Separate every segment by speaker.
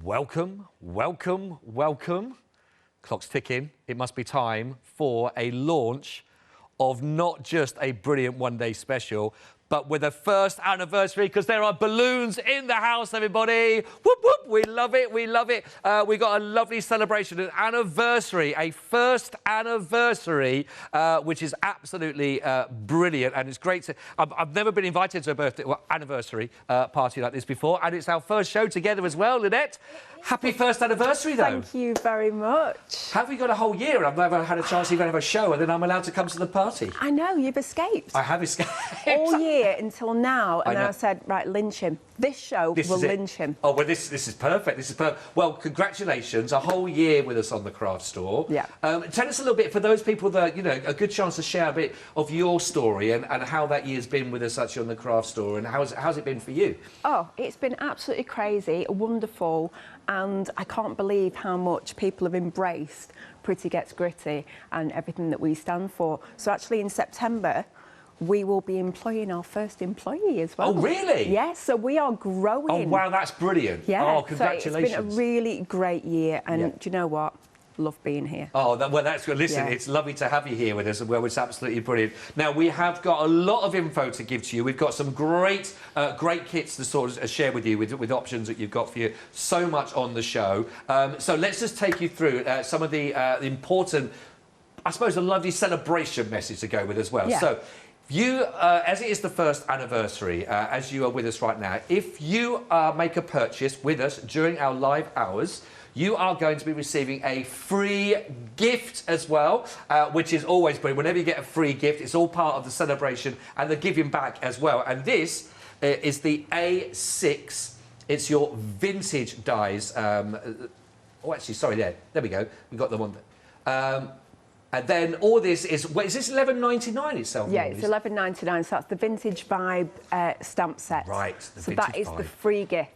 Speaker 1: Welcome, welcome, welcome. Clock's ticking. It must be time for a launch of not just a brilliant one-day special, but with a first anniversary, because there are balloons in the house, everybody. Whoop, whoop, we love it, we love it. We got a lovely celebration, an anniversary, a first anniversary, which is absolutely brilliant. And it's great to, I've never been invited to a birthday, well, anniversary party like this before. And it's our first show together as well, Lynette. Happy first anniversary, though.
Speaker 2: Thank you very much.
Speaker 1: Have we got a whole year? I've never had a chance to even have a show, and then I'm allowed to come to the party.
Speaker 2: I know, you've escaped.
Speaker 1: I have escaped.
Speaker 2: All year until now, and then I said, right, lynch him. This show will lynch him.
Speaker 1: Oh, well, this is perfect. This is perfect. Well, congratulations. A whole year with us on the craft store.
Speaker 2: Yeah.
Speaker 1: Tell us a little bit, for those people that, you know, a good chance to share a bit of your story and how that year's been with us actually on the craft store, and how's it been for you?
Speaker 2: Oh, it's been absolutely crazy, wonderful, and I can't believe how much people have embraced Pretty Gets Gritty and everything that we stand for. So actually in September, we will be employing our first employee as well.
Speaker 1: Oh, really?
Speaker 2: Yes, so we are growing.
Speaker 1: Oh, wow, that's brilliant.
Speaker 2: Yeah,
Speaker 1: oh, congratulations.
Speaker 2: So it's been a really great year, and do you know what? Love being here.
Speaker 1: Oh, well, that's good. Listen, it's lovely to have you here with us as well. It's absolutely brilliant. Now, we have got a lot of info to give to you. We've got some great kits to sort of share with you with options that you've got for you. So much on the show. So let's just take you through some of the important, I suppose, a lovely celebration message to go with as well.
Speaker 2: Yeah.
Speaker 1: So, you, as it is the first anniversary, as you are with us right now, if you make a purchase with us during our live hours, you are going to be receiving a free gift as well, which is always brilliant. Whenever you get a free gift, it's all part of the celebration and the giving back as well. And this is the A6. It's your vintage dies. Oh, actually, sorry, there we go. We've got the one. And then all this is, wait, is this $11.99 itself?
Speaker 2: Yeah, it's $11.99, so that's the Vintage Vibe stamp set.
Speaker 1: Right,
Speaker 2: so that is the free gift.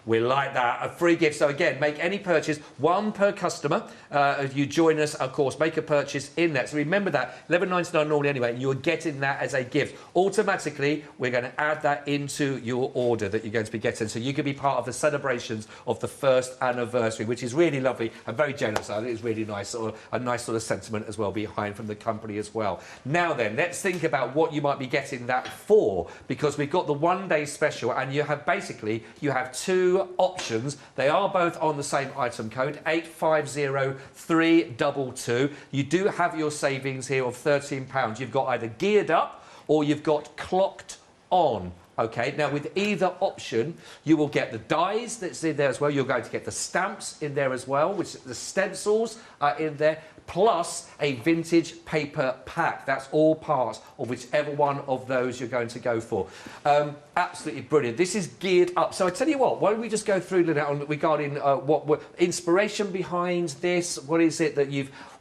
Speaker 1: We like that, a free gift. So again, make any purchase, one per customer. If you join us, of course, make a purchase in that. So remember that, $11.99 normally anyway, and you're getting that as a gift. Automatically, we're going to add that into your order that you're going to be getting. So you can be part of the celebrations of the first anniversary, which is really lovely and very generous. I think it's really nice, a nice sort of sentiment as well behind from the company as well. Now then, let's think about what you might be getting that for, because we've got the one-day special, and you have basically, you have two options. They are both on the same item code, 850322. You do have your savings here of £13. You've got either geared up or you've got clocked on. Okay, now with either option, you will get the dies that's in there as well. You're going to get the stamps in there as well, which the stencils are in there, plus a vintage paper pack. That's all part of whichever one of those you're going to go for. Absolutely brilliant. This is geared up. So I tell you what, why don't we just go through, Lynette, regarding what inspiration behind this? What is it that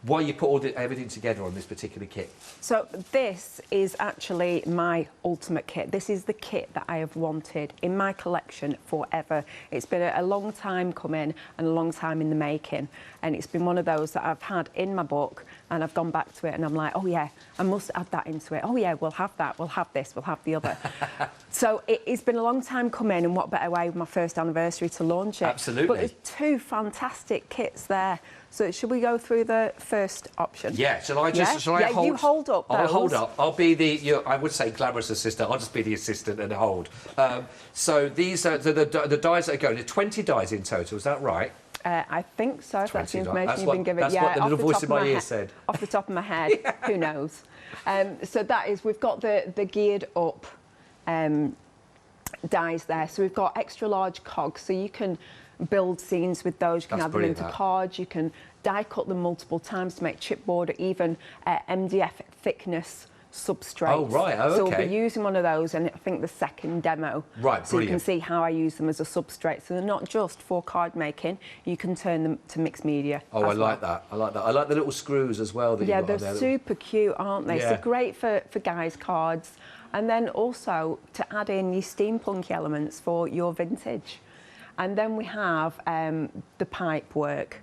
Speaker 1: why you put everything together on this particular kit?
Speaker 2: So this is actually my ultimate kit. This is the kit that I have wanted in my collection forever. It's been a long time coming and a long time in the making, and it's been one of those that I've had in my book, and I've gone back to it and I'm like, oh yeah, I must add that into it. Oh yeah, we'll have that, we'll have this, we'll have the other. So it's been a long time coming, and what better way with my first anniversary to launch it.
Speaker 1: Absolutely.
Speaker 2: But there's two fantastic kits there. So should we go through the first option?
Speaker 1: Yeah, shall I just, shall I hold?
Speaker 2: You hold up those.
Speaker 1: I'll hold up. I'll be the, I would say glamorous assistant. I'll just be the assistant and hold. So these are the dies that are going. There's 20 dies in total, is that right?
Speaker 2: I think so. That's the information
Speaker 1: that's
Speaker 2: you've been given.
Speaker 1: That's what the little voice in my ear said.
Speaker 2: Off the top of my head, who knows? So that is, we've got the geared up dies there. So we've got extra large cogs, so you can build scenes with those. You can add them into cards. You can die cut them multiple times to make chipboard or even MDF thickness substrates.
Speaker 1: Oh, right. Oh, okay.
Speaker 2: So we'll be using one of those, and I think the second demo.
Speaker 1: Right,
Speaker 2: so you can see how I use them as a substrate. So they're not just for card making, you can turn them to mixed media.
Speaker 1: Oh, I like that. I like that. I like the little screws as well. That
Speaker 2: yeah,
Speaker 1: you've got
Speaker 2: they're
Speaker 1: there.
Speaker 2: super cute, aren't they?
Speaker 1: Yeah.
Speaker 2: So great for guys' cards. And then also to add in your steampunk elements for your vintage. And then we have the pipe work.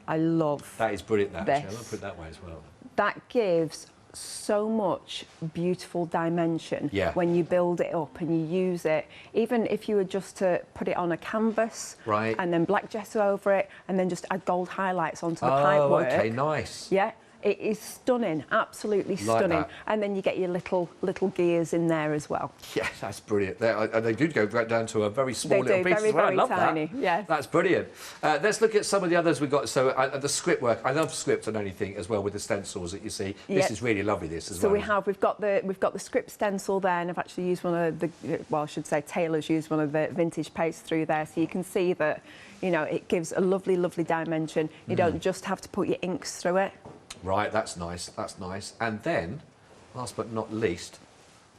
Speaker 2: I love
Speaker 1: That is brilliant, that, actually.
Speaker 2: this.
Speaker 1: I'll put it that way as well.
Speaker 2: That gives so much beautiful dimension
Speaker 1: Yeah.
Speaker 2: when you build it up and you use it. Even if you were just to put it on a canvas
Speaker 1: Right.
Speaker 2: and then black gesso over it and then just add gold highlights onto the pipework.
Speaker 1: Okay, nice.
Speaker 2: Yeah, it is stunning, absolutely stunning.
Speaker 1: that.
Speaker 2: And then you get your little gears in there as well.
Speaker 1: Yeah, that's brilliant. They do go right down to a very small
Speaker 2: They
Speaker 1: little
Speaker 2: do,
Speaker 1: piece
Speaker 2: very,
Speaker 1: as well. I
Speaker 2: very
Speaker 1: love
Speaker 2: tiny,
Speaker 1: that.
Speaker 2: yes.
Speaker 1: That's brilliant. Let's look at some of the others we've got. So the script work. I love script and anything as well with the stencils that you see. This
Speaker 2: Yep.
Speaker 1: is really lovely. This as
Speaker 2: So
Speaker 1: well.
Speaker 2: we've got the script stencil there, and I've actually used one of the, well, I should say Taylor's used one of the vintage paste through there, so you can see that, you know, it gives a lovely, lovely dimension. You don't just have to put your inks through it.
Speaker 1: Right, that's nice. That's nice. And then, last but not least,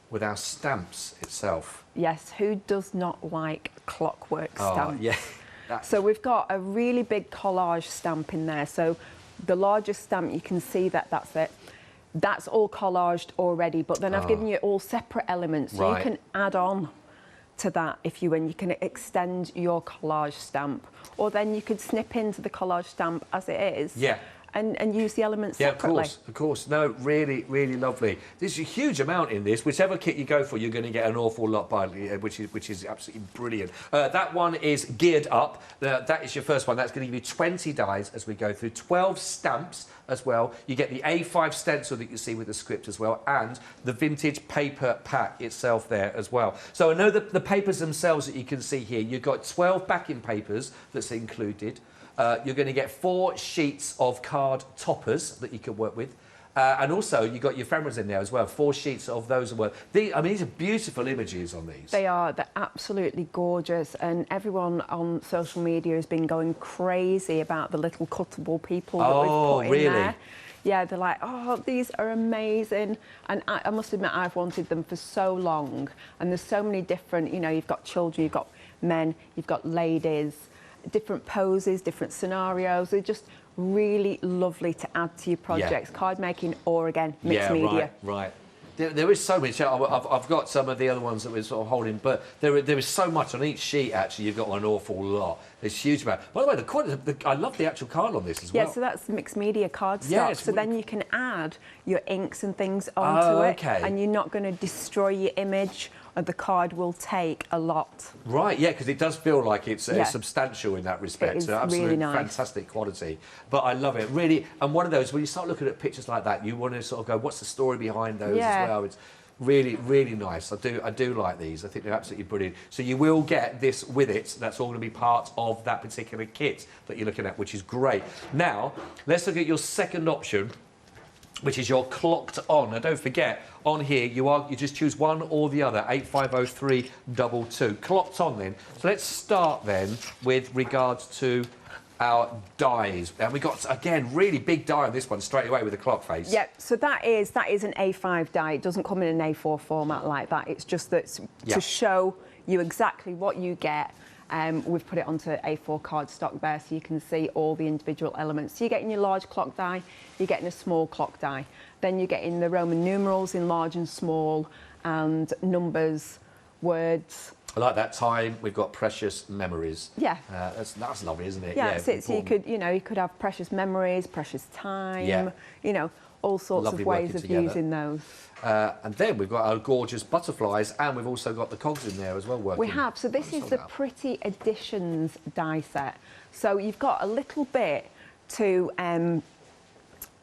Speaker 1: with our stamps itself.
Speaker 2: Yes, who does not like clockwork stamps?
Speaker 1: Oh, yeah. That's
Speaker 2: So we've got a really big collage stamp in there. So the largest stamp, you can see that that's it. That's all collaged already, but then I've given you all separate elements. So
Speaker 1: Right.
Speaker 2: you can add on to that if you, and you can extend your collage stamp. Or then you could snip into the collage stamp as it is.
Speaker 1: Yeah.
Speaker 2: And use the elements
Speaker 1: Yeah,
Speaker 2: separately.
Speaker 1: of course. No, really, really lovely. There's a huge amount in this. Whichever kit you go for, you're going to get an awful lot by, which is absolutely brilliant. That one is geared up. That is your first one. That's going to give you 20 dies as we go through, 12 stamps as well. You get the A5 stencil that you see with the script as well, and the vintage paper pack itself there as well. So I know that the papers themselves that you can see here, you've got 12 backing papers that's included. You're going to get 4 sheets of card toppers that you can work with. And also, you've got your ephemerals in there as well, 4 sheets of those. These are beautiful images on these.
Speaker 2: They're absolutely gorgeous, and everyone on social media has been going crazy about the little cuttable people that we've put in
Speaker 1: really?
Speaker 2: there. Yeah, they're like, oh, these are amazing. And I must admit, I've wanted them for so long. And there's so many different, you know, you've got children, you've got men, you've got ladies, different poses, different scenarios. They're just really lovely to add to your projects, card making or, again, mixed media.
Speaker 1: Right. There is so much. I've got some of the other ones that we're sort of holding, but there is so much on each sheet, actually. You've got an awful lot. There's huge amount. By the way, the quality, I love the actual card on this as well.
Speaker 2: Yeah, so that's mixed media card stock.
Speaker 1: Yeah,
Speaker 2: so then you can add your inks and things onto it, and you're not going to destroy your image. The card will take a lot.
Speaker 1: Right, yeah, because it does feel like it's substantial in that respect.
Speaker 2: It is
Speaker 1: So absolutely
Speaker 2: really nice.
Speaker 1: Fantastic quality. But I love it, really. And one of those, when you start looking at pictures like that, you want to sort of go, what's the story behind those as well? It's really, really nice. I do like these. I think they're absolutely brilliant. So you will get this with it. That's all going to be part of that particular kit that you're looking at, which is great. Now, let's look at your second option, which is your clocked on. Now, don't forget, on here, you just choose one or the other, 850322. Clocked on, then. So let's start, then, with regards to our dies. And we got, again, really big die on this one straight away with the clock face.
Speaker 2: Yeah, so that is an A5 die. It doesn't come in an A4 format like that. It's just that to show you exactly what you get. We've put it onto A4 cardstock there, so you can see all the individual elements. So you're getting your large clock die, you're getting a small clock die. Then you're getting the Roman numerals in large and small, and numbers, words.
Speaker 1: I like that time. We've got precious memories.
Speaker 2: Yeah.
Speaker 1: That's lovely, isn't it?
Speaker 2: Yeah, so you could have precious memories, precious time, you know, all sorts
Speaker 1: Lovely
Speaker 2: of ways
Speaker 1: working
Speaker 2: of
Speaker 1: together.
Speaker 2: using those.
Speaker 1: And then we've got our gorgeous butterflies, and we've also got the cogs in there as well working.
Speaker 2: We have. So this is the Pretty Additions die set. So you've got a little bit to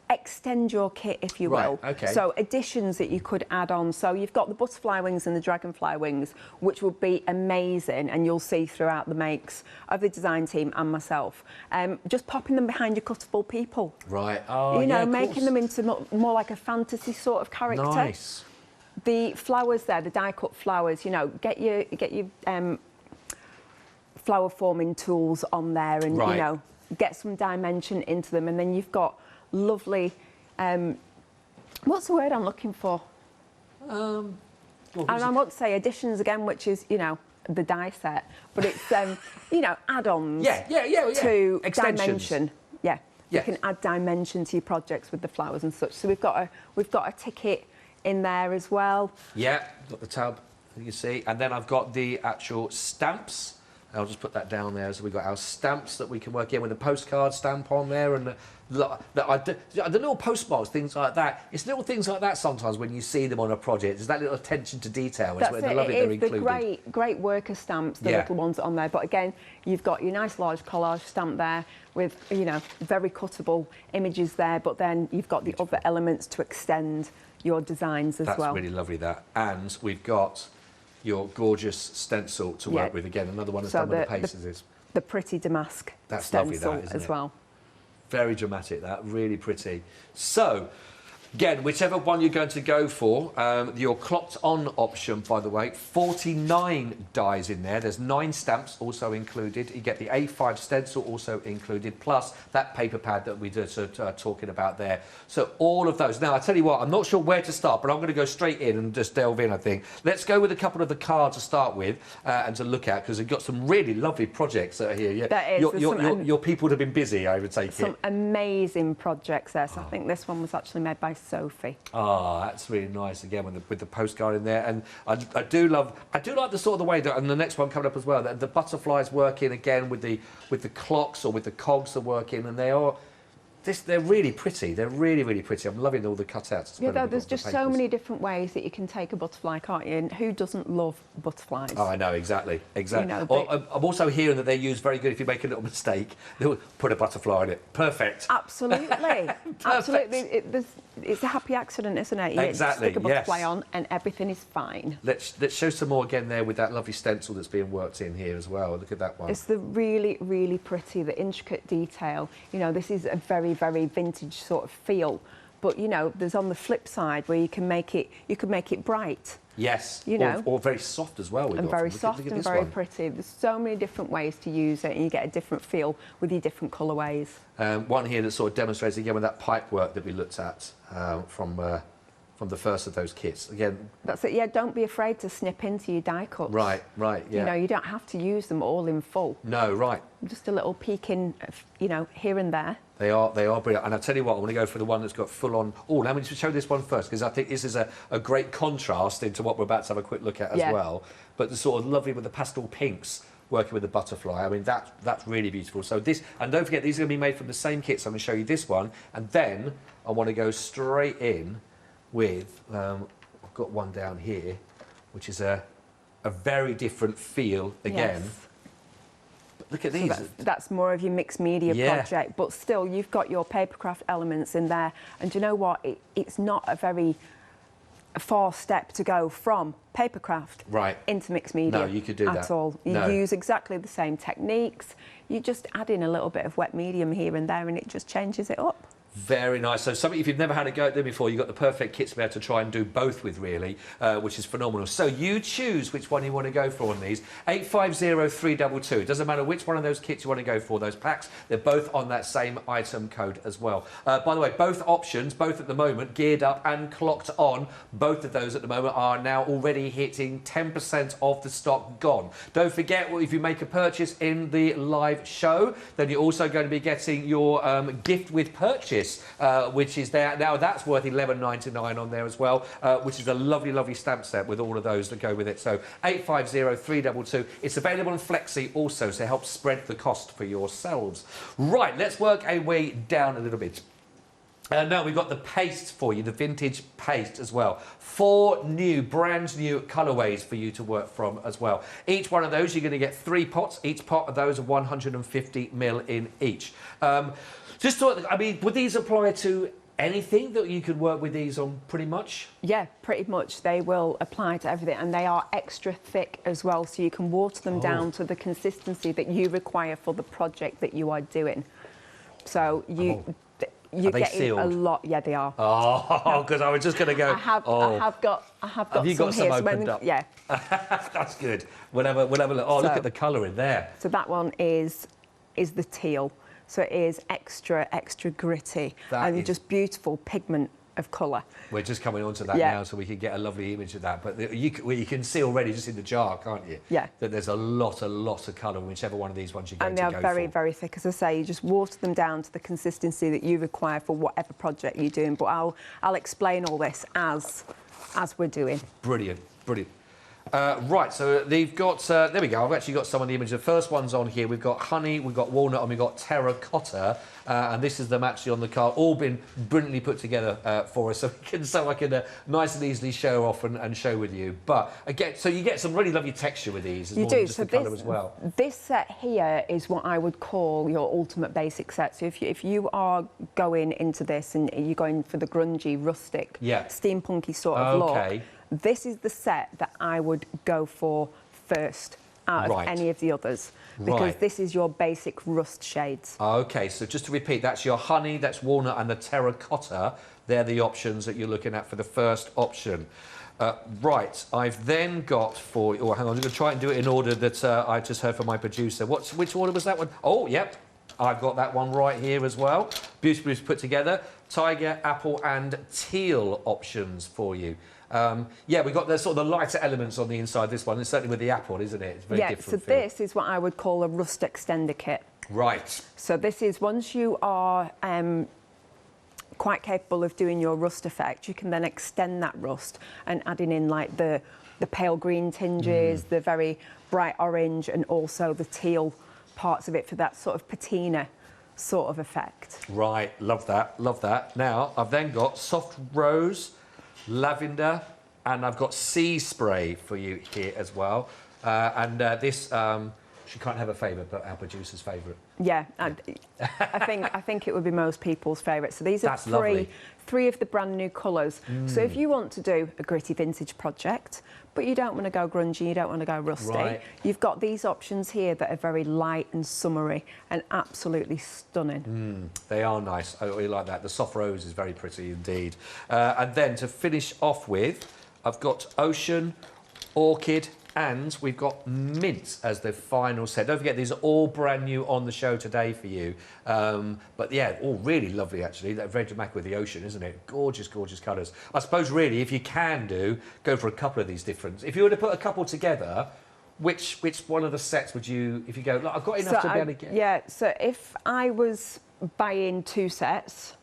Speaker 2: extend your kit, if you will.
Speaker 1: Right, okay.
Speaker 2: So additions that you could add on. So you've got the butterfly wings and the dragonfly wings, which will be amazing, and you'll see throughout the makes of the design team and myself. Just popping them behind your cuttable people.
Speaker 1: Right. Oh,
Speaker 2: you know,
Speaker 1: yeah, of
Speaker 2: making
Speaker 1: course.
Speaker 2: them into more like a fantasy sort of character.
Speaker 1: Nice.
Speaker 2: The flowers there, the die-cut flowers, you know, get your flower forming tools on there, and you know, get some dimension into them, and then you've got lovely. What's the word I'm looking for? And I want to say additions again, which is, you know, the die set, but it's you know, add-ons. To dimension. Yeah. You can add dimension to your projects with the flowers and such. So we've got a ticket in there as well.
Speaker 1: Yeah, got the tab, you see, and then I've got the actual stamps I'll just put that down there. So we've got our stamps that we can work in with a postcard stamp on there, and the little postmarks, things like that. It's little things like that sometimes when you see them on a project. It's that little attention to detail.
Speaker 2: That's it.
Speaker 1: I love it. They're included.
Speaker 2: The great worker stamps, the little ones on there. But again, you've got your nice large collage stamp there with, you know, very cuttable images there. But then you've got the other elements to extend your designs as well.
Speaker 1: That's really lovely, that. And we've got your gorgeous stencil to work with. Again, another one that's done with the pastes.
Speaker 2: The pretty damask stencil as well.
Speaker 1: Very dramatic, that. Really pretty. So, again, whichever one you're going to go for, your clocked on option, by the way, 49 dies in there. There's 9 stamps also included. You get the A5 stencil also included, plus that paper pad that we just talking about there. So all of those. Now, I tell you what, I'm not sure where to start, but I'm going to go straight in and just delve in, I think. Let's go with a couple of the cards to start with and to look at, because we've got some really lovely projects that are here. Yeah.
Speaker 2: That is.
Speaker 1: Your people have been busy, I would take it.
Speaker 2: Some amazing projects there. So I think this one was actually made by Sophie.
Speaker 1: Oh, that's really nice again with the postcard in there, and I do like the sort of the way that, and the next one coming up as well, that the butterflies working again with the clocks or with the cogs are working, and they're really pretty. They're really, really pretty. I'm loving all the cutouts.
Speaker 2: Yeah, there's just so many different ways that you can take a butterfly, can't you? And who doesn't love butterflies?
Speaker 1: Oh, I know, exactly.
Speaker 2: You know,
Speaker 1: I'm also hearing that they're used very good if you make a little mistake. They'll put a butterfly in it. Perfect.
Speaker 2: Absolutely. Absolutely. It's a happy accident, isn't it?
Speaker 1: Exactly,
Speaker 2: you stick a butterfly on and everything is fine.
Speaker 1: Let's show some more again there with that lovely stencil that's being worked in here as well. Look at that one.
Speaker 2: It's the really, really pretty, the intricate detail. You know, this is a very, very vintage sort of feel. But, you know, there's on the flip side where you can make it bright.
Speaker 1: Yes,
Speaker 2: you know,
Speaker 1: or very soft as well.
Speaker 2: And very soft and very pretty. There's so many different ways to use it, and you get a different feel with your different colourways.
Speaker 1: One here that sort of demonstrates again with that pipe work that we looked at from the first of those kits. Again,
Speaker 2: that's it. Yeah, don't be afraid to snip into your die cuts.
Speaker 1: Right, yeah.
Speaker 2: You know, you don't have to use them all in full.
Speaker 1: No, right.
Speaker 2: Just a little peek in, you know, here and there.
Speaker 1: They are brilliant. And I'll tell you what, I'm going to go for the one that's got full on... Oh, let me just show this one first, because I think this is a great contrast into what we're about to have a quick look at as well. But the sort of lovely with the pastel pinks working with the butterfly. I mean, that's really beautiful. So this... And don't forget, these are going to be made from the same kit. So I'm going to show you this one. And then I want to go straight in with... I've got one down here, which is a very different feel again. Yes. Look at these.
Speaker 2: So that's more of your mixed media project, but still you've got your papercraft elements in there. And do you know what? It's not a very far step to go from papercraft into mixed media.
Speaker 1: No, you could do that
Speaker 2: at all. You use exactly the same techniques. You just add in a little bit of wet medium here and there, and it just changes it up.
Speaker 1: Very nice. So something, if you've never had a go at them before, you've got the perfect kit to be able to try and do both with, really, which is phenomenal. So you choose which one you want to go for on these. 850322. Doesn't matter which one of those kits you want to go for, those packs, they're both on that same item code as well. By the way, both options, both at the moment, geared up and clocked on, both of those at the moment are now already hitting 10% of the stock gone. Don't forget, if you make a purchase in the live show, then you're also going to be getting your gift with purchase, which is there now. That's worth $11.99 on there as well, which is a lovely, lovely stamp set with all of those that go with it. So 850322. It's available on Flexi also, so help spread the cost for yourselves. Right, let's work our way down a little bit. Now we've got the paste for you, the vintage paste as well. 4 new, brand new colourways for you to work from as well. Each one of those, you're going to get 3 pots. Each pot of those are 150ml in each. Just thought, I mean, would these apply to anything that you could work with these on pretty much? Yeah,
Speaker 2: pretty much. They will apply to everything, and they are extra thick as well, so you can water them down to the consistency that you require for the project that you are doing. So you're getting sealed? A lot. Yeah, they are.
Speaker 1: Oh, because I was just going to go.
Speaker 2: I have got
Speaker 1: Have you got some opened up?
Speaker 2: Yeah.
Speaker 1: That's good. We'll have a look. Oh, look at the colour in there.
Speaker 2: So that one is the teal. So it is extra gritty and just beautiful pigment of colour.
Speaker 1: We're just coming onto that now, so we can get a lovely image of that. But you can see already just in the jar, can't you?
Speaker 2: Yeah.
Speaker 1: That there's a lot of colour in whichever one of these ones you're going to go for.
Speaker 2: And they are very, very thick. As I say, you just water them down to the consistency that you require for whatever project you're doing. But I'll explain all this as we're doing.
Speaker 1: Brilliant, brilliant. Right, so they've got, there we go, I've actually got some of the images. The first one's on here. We've got honey, we've got walnut, and we've got terracotta. And this is them actually on the card, all been brilliantly put together for us, so I can nice and easily show off and show with you. But again, so you get some really lovely texture with these, as
Speaker 2: You
Speaker 1: more
Speaker 2: do,
Speaker 1: than just
Speaker 2: so
Speaker 1: the colour as well.
Speaker 2: This set here is what I would call your ultimate basic set. So if you are going into this and you're going for the grungy, rustic, steampunky sort of look, this is the set that I would go for first out of any of the others, because this is your basic rust shades.
Speaker 1: Okay, so just to repeat, that's your honey, that's walnut, and the terracotta. They're the options that you're looking at for the first option. Right, I've then got for... Oh, hang on, I'm going to try and do it in order that I just heard from my producer. Which order was that one? Oh, yep. I've got that one right here as well. Beautifully put together. Tiger, apple, and teal options for you. Yeah, we've got the sort of the lighter elements on the inside. This one, and certainly with the apple, isn't it? It's very different.
Speaker 2: So this is what I would call a rust extender kit.
Speaker 1: Right.
Speaker 2: So this is once you are quite capable of doing your rust effect, you can then extend that rust and adding in like the pale green tinges, the very bright orange, and also the teal parts of it for that sort of patina sort of effect. Right,
Speaker 1: love that, love that. Now, I've then got soft rose, lavender, and I've got sea spray for you here as well. This, she can't have a favourite, but our producer's favourite.
Speaker 2: Yeah, I think it would be most people's favourite. So these are three of the brand new colours. So if you want to do a gritty vintage project, but you don't want to go grungy, you don't want to go rusty, you've got these options here that are very light and summery and absolutely stunning.
Speaker 1: They are nice. I really like that. The soft rose is very pretty indeed. And then to finish off with, I've got ocean, orchid, and we've got mint as the final set. Don't forget, these are all brand new on the show today for you. But yeah, all really lovely, actually. They're very dramatic with the ocean, isn't it? Gorgeous, gorgeous colours. I suppose, really, if you can go for a couple of these different... If you were to put a couple together, which one of the sets would you... If you go, look, I've got enough to be able to get...
Speaker 2: Yeah, so if I was buying two sets,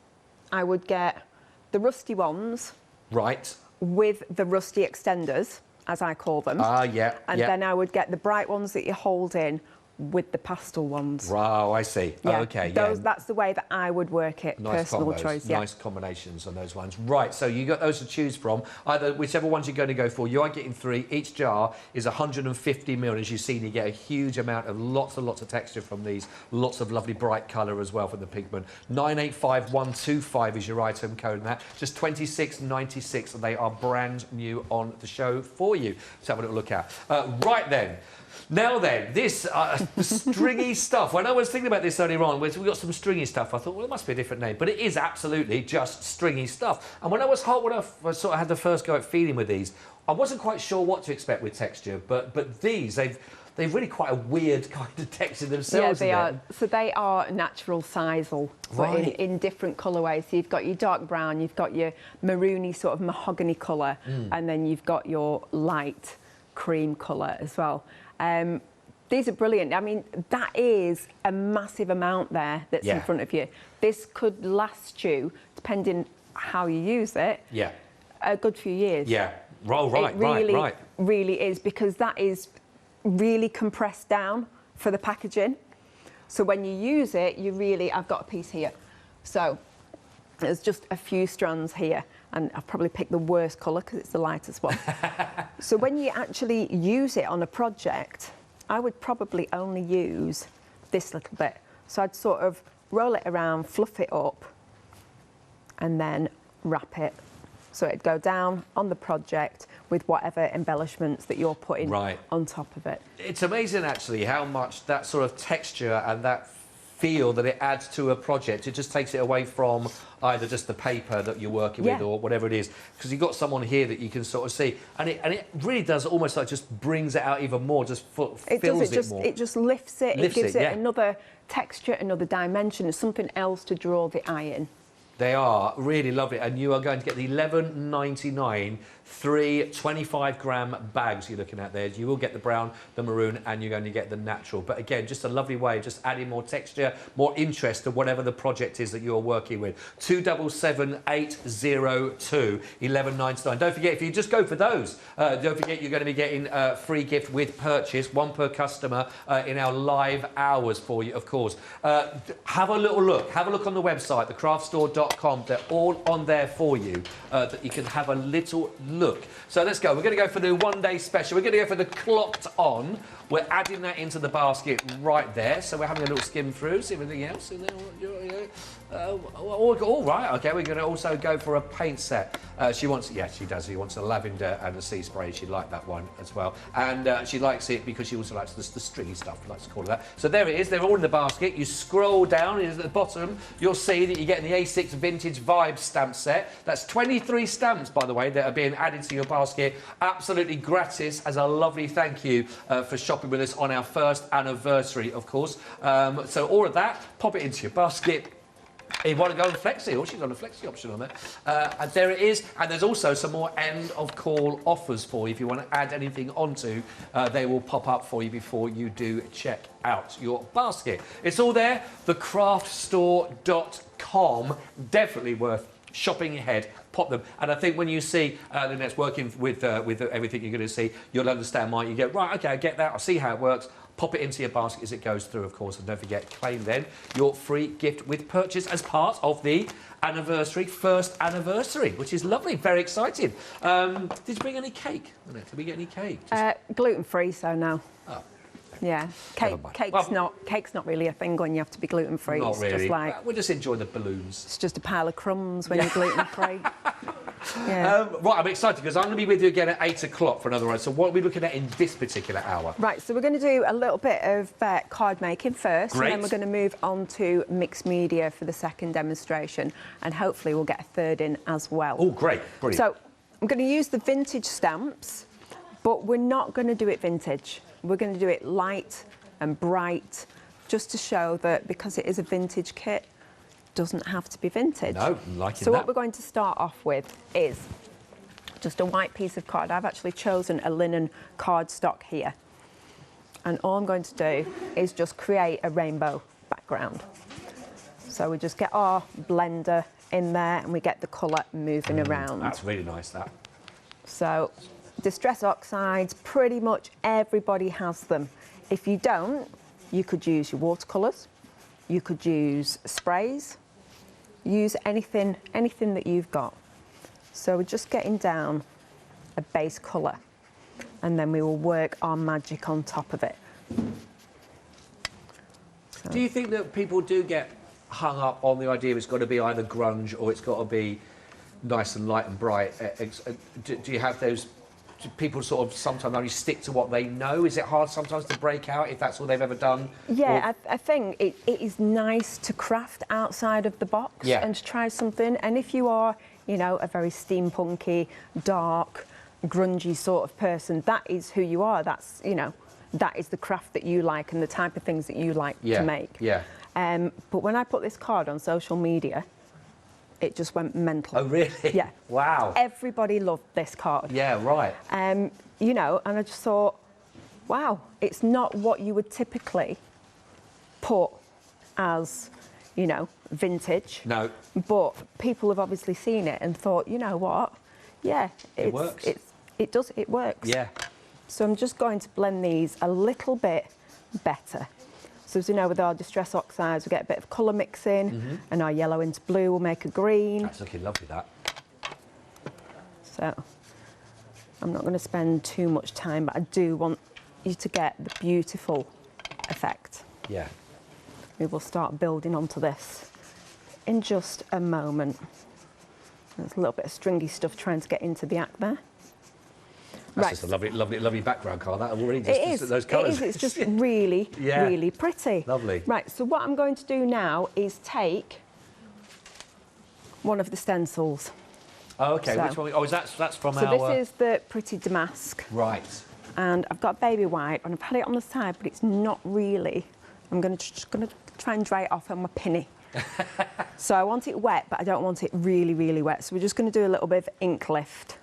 Speaker 2: I would get the rusty ones...
Speaker 1: Right.
Speaker 2: ...with the rusty extenders, as I call them. And then I would get the bright ones that you hold in with the pastel ones.
Speaker 1: Wow, I see.
Speaker 2: Yeah,
Speaker 1: Okay,
Speaker 2: that's the way that I would work it.
Speaker 1: Nice
Speaker 2: personal
Speaker 1: combos,
Speaker 2: choice.
Speaker 1: Nice combinations on those ones. Right, so you got those to choose from. Either whichever ones you're going to go for. You are getting 3. Each jar is 150 ml. As you've seen, you get a huge amount of lots and lots of texture from these. Lots of lovely bright colour as well from the pigment. 985125 is your item code and that. Just 26.96, and they are brand new on the show for you. Let's have a little look at. Right then. Now then, this stringy stuff. When I was thinking about this earlier on, we got some stringy stuff. I thought, well, it must be a different name, but it is absolutely just stringy stuff. And when I sort of had the first go at feeling with these, I wasn't quite sure what to expect with texture. But these, they've really quite a weird kind of texture themselves.
Speaker 2: Yeah, they are. So they are natural sisal, but in different colourways. So you've got your dark brown, you've got your maroony sort of mahogany colour, and then you've got your light cream colour as well. These are brilliant. I mean, that is a massive amount there that's in front of you. This could last you, depending how you use it, a good few years.
Speaker 1: Yeah, right.
Speaker 2: Really is, because that is really compressed down for the packaging. So when you use it, I've got a piece here. So there's just a few strands here, and I've probably picked the worst colour because it's the lightest one. So when you actually use it on a project, I would probably only use this little bit. So I'd sort of roll it around, fluff it up, and then wrap it. So it'd go down on the project with whatever embellishments that you're putting on top of it.
Speaker 1: It's amazing, actually, how much that sort of texture and that feel that it adds to a project. It just takes it away from either just the paper that you're working with or whatever it is, because you've got someone here that you can sort of see, and it really does almost like just brings it out even more, just fills it more.
Speaker 2: It just lifts it. It gives it another texture, another dimension, something else to draw the eye in.
Speaker 1: They are really lovely, and you are going to get the £11.99 3 25-gram bags you're looking at there. You will get the brown, the maroon, and you're going to get the natural. But again, just a lovely way of just adding more texture, more interest to whatever the project is that you're working with. 277802 £11.99. Don't forget, if you just go for those, don't forget you're going to be getting a free gift with purchase, one per customer in our live hours for you, of course. Have a little look. Have a look on the website, thecraftstore.com. They're all on there for you, that you can have a little look. So let's go. We're going to go for the one-day special. We're going to go for the clocked on. We're adding that into the basket right there. So we're having a little skim through, see everything else in there. All right. Okay, we're going to also go for a paint set. She wants, yes, she does. She wants a lavender and a sea spray. She'd like that one as well. And she likes it because she also likes the stringy stuff, we like to call it that. So there it is. They're all in the basket. You scroll down, at the bottom, you'll see that you're getting the A6 Vintage Vibe stamp set. That's 23 stamps, by the way, that are being added to your basket. Absolutely gratis as a lovely thank you for shopping with us on our first anniversary, of course. So all of that, pop it into your basket. If you want to go on Flexi, or she's on a Flexi option on there. And there it is. And there's also some more end of call offers for you. If you want to add anything onto, they will pop up for you before you do check out your basket. It's all there, thecraftstore.com. Definitely worth shopping ahead. Pop them. And I think when you see Lynette's working with everything you're going to see, you'll understand why. You go, right, okay, I get that. I'll see how it works. Pop it into your basket as it goes through, of course, and don't forget, claim then your free gift with purchase as part of the first anniversary, which is lovely, very exciting. Did you bring any cake, Lynette? Did we get any cake?
Speaker 2: Gluten-free, so no.
Speaker 1: Oh.
Speaker 2: Yeah, cake's not really a thing when you have to be gluten-free.
Speaker 1: Not
Speaker 2: it's
Speaker 1: really.
Speaker 2: Just like,
Speaker 1: we'll just enjoy the balloons.
Speaker 2: It's just a pile of crumbs when you're gluten-free. Yeah.
Speaker 1: Right, I'm excited because I'm going to be with you again at 8 o'clock for another one. So what are we looking at in this particular hour?
Speaker 2: Right, so we're going to do a little bit of card making first.
Speaker 1: Great.
Speaker 2: And then we're going to move on to mixed media for the second demonstration. And hopefully we'll get a third in as well.
Speaker 1: Oh, great. Brilliant.
Speaker 2: So I'm going to use the vintage stamps, but we're not going to do it vintage. We're going to do it light and bright, just to show that because it is a vintage kit, doesn't have to be vintage.
Speaker 1: No, liking
Speaker 2: So
Speaker 1: that.
Speaker 2: what we're going to start off with is just a white piece of card. I've actually chosen a linen cardstock here. And all I'm going to do is just create a rainbow background. So we just get our blender in there and we get the colour moving around.
Speaker 1: That's really nice, that.
Speaker 2: So distress oxides, pretty much everybody has them. If you don't, you could use your watercolours, you could use sprays, use anything that you've got. So we're just getting down a base colour and then we will work our magic on top of it. So.
Speaker 1: Do you think that people do get hung up on the idea it's got to be either grunge or it's got to be nice and light and bright? Do you have those... Do people sort of sometimes only stick to what they know? Is it hard sometimes to break out if that's all they've ever done?
Speaker 2: Yeah, I think it is nice to craft outside of the box and to try something. And if you are, you know, a very steampunky, dark, grungy sort of person, that is who you are. That's, you know, that is the craft that you like and the type of things that you like to make.
Speaker 1: Yeah.
Speaker 2: But when I put this card on social media, it just went mental.
Speaker 1: Oh, really?
Speaker 2: Yeah.
Speaker 1: Wow.
Speaker 2: Everybody loved this card.
Speaker 1: Yeah, right.
Speaker 2: You know, and I just thought, wow, it's not what you would typically put as, you know, vintage.
Speaker 1: No.
Speaker 2: But people have obviously seen it and thought, you know what? Yeah,
Speaker 1: it works.
Speaker 2: It works.
Speaker 1: Yeah.
Speaker 2: So I'm just going to blend these a little bit better. So as you know, with our distress oxides, we get a bit of colour mixing, and our yellow into blue will make a green.
Speaker 1: That's looking lovely, that.
Speaker 2: So I'm not going to spend too much time, but I do want you to get the beautiful effect.
Speaker 1: Yeah.
Speaker 2: We will start building onto this in just a moment. There's a little bit of stringy stuff trying to get into the act there.
Speaker 1: That's just a lovely, lovely, lovely background card. That already just
Speaker 2: it is.
Speaker 1: Those colours.
Speaker 2: It is. It's just really, really pretty.
Speaker 1: Lovely.
Speaker 2: Right. So what I'm going to do now is take one of the stencils.
Speaker 1: Oh, okay.
Speaker 2: So,
Speaker 1: which one? Oh, that's from our...
Speaker 2: So this is the Pretty Damask.
Speaker 1: Right.
Speaker 2: And I've got baby white, and I've had it on the side, but it's not really. I'm just going to try and dry it off on my pinny. So I want it wet, but I don't want it really, really wet. So we're just going to do a little bit of ink lift.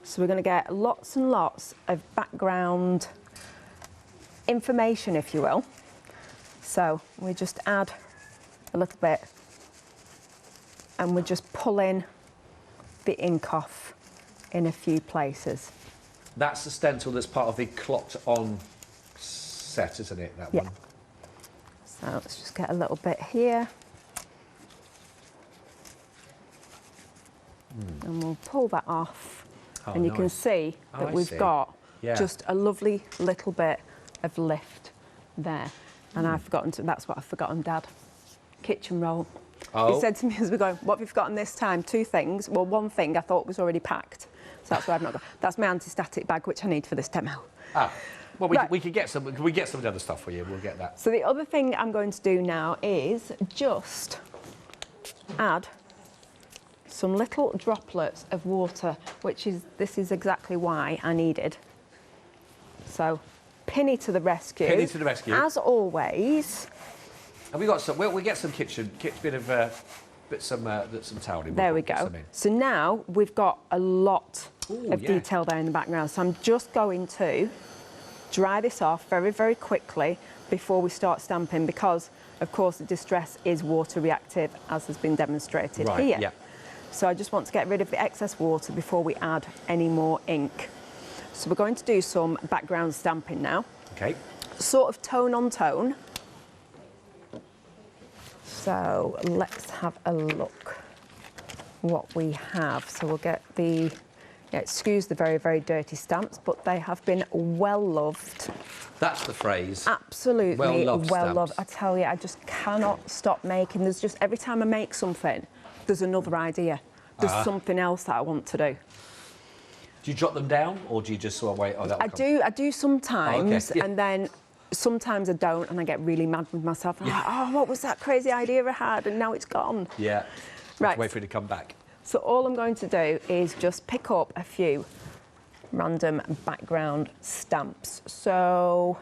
Speaker 2: So we're going to get lots and lots of background information, if you will. So we just add a little bit and we're just pulling the ink off in a few places.
Speaker 1: That's the stencil that's part of the clocked on set, isn't it, that one?
Speaker 2: So let's just get a little bit here. And we'll pull that off. And you can see that we've got just a lovely little bit of lift there. And I've forgotten to, that's what I've forgotten, Dad. Kitchen roll. He said to me as we're going, what have you forgotten this time? 2 things. Well, one thing I thought was already packed. So that's why I've not got. That's my anti-static bag, which I need for this demo.
Speaker 1: Well, we could get some. We get some of the other stuff for you. We'll get that.
Speaker 2: So the other thing I'm going to do now is just add some little droplets of water, this is exactly why I needed. So, Penny to the rescue.
Speaker 1: Penny to the rescue.
Speaker 2: As always.
Speaker 1: Have we got some? We'll get some kitchen bit of some toweling.
Speaker 2: There we go. So now we've got a lot of detail there in the background. So I'm just going to dry this off very, very quickly before we start stamping, because of course the distress is water reactive, as has been demonstrated here.
Speaker 1: Yeah.
Speaker 2: So I just want to get rid of the excess water before we add any more ink. So we're going to do some background stamping now.
Speaker 1: Okay.
Speaker 2: Sort of tone on tone. So let's have a look what we have. So we'll get the, excuse the very, very dirty stamps, but they have been well loved.
Speaker 1: That's the phrase.
Speaker 2: Absolutely
Speaker 1: well
Speaker 2: loved. I tell you, I just cannot stop making. There's just, every time I make something, there's another idea. There's something else that I want to do.
Speaker 1: Do you jot them down, or do you just sort of wait? Oh,
Speaker 2: I do sometimes, and then sometimes I don't, and I get really mad with myself. I'm like, oh, what was that crazy idea I had, and now it's gone.
Speaker 1: Yeah.
Speaker 2: Right.
Speaker 1: Wait for it to come back.
Speaker 2: So all I'm going to do is just pick up a few random background stamps. So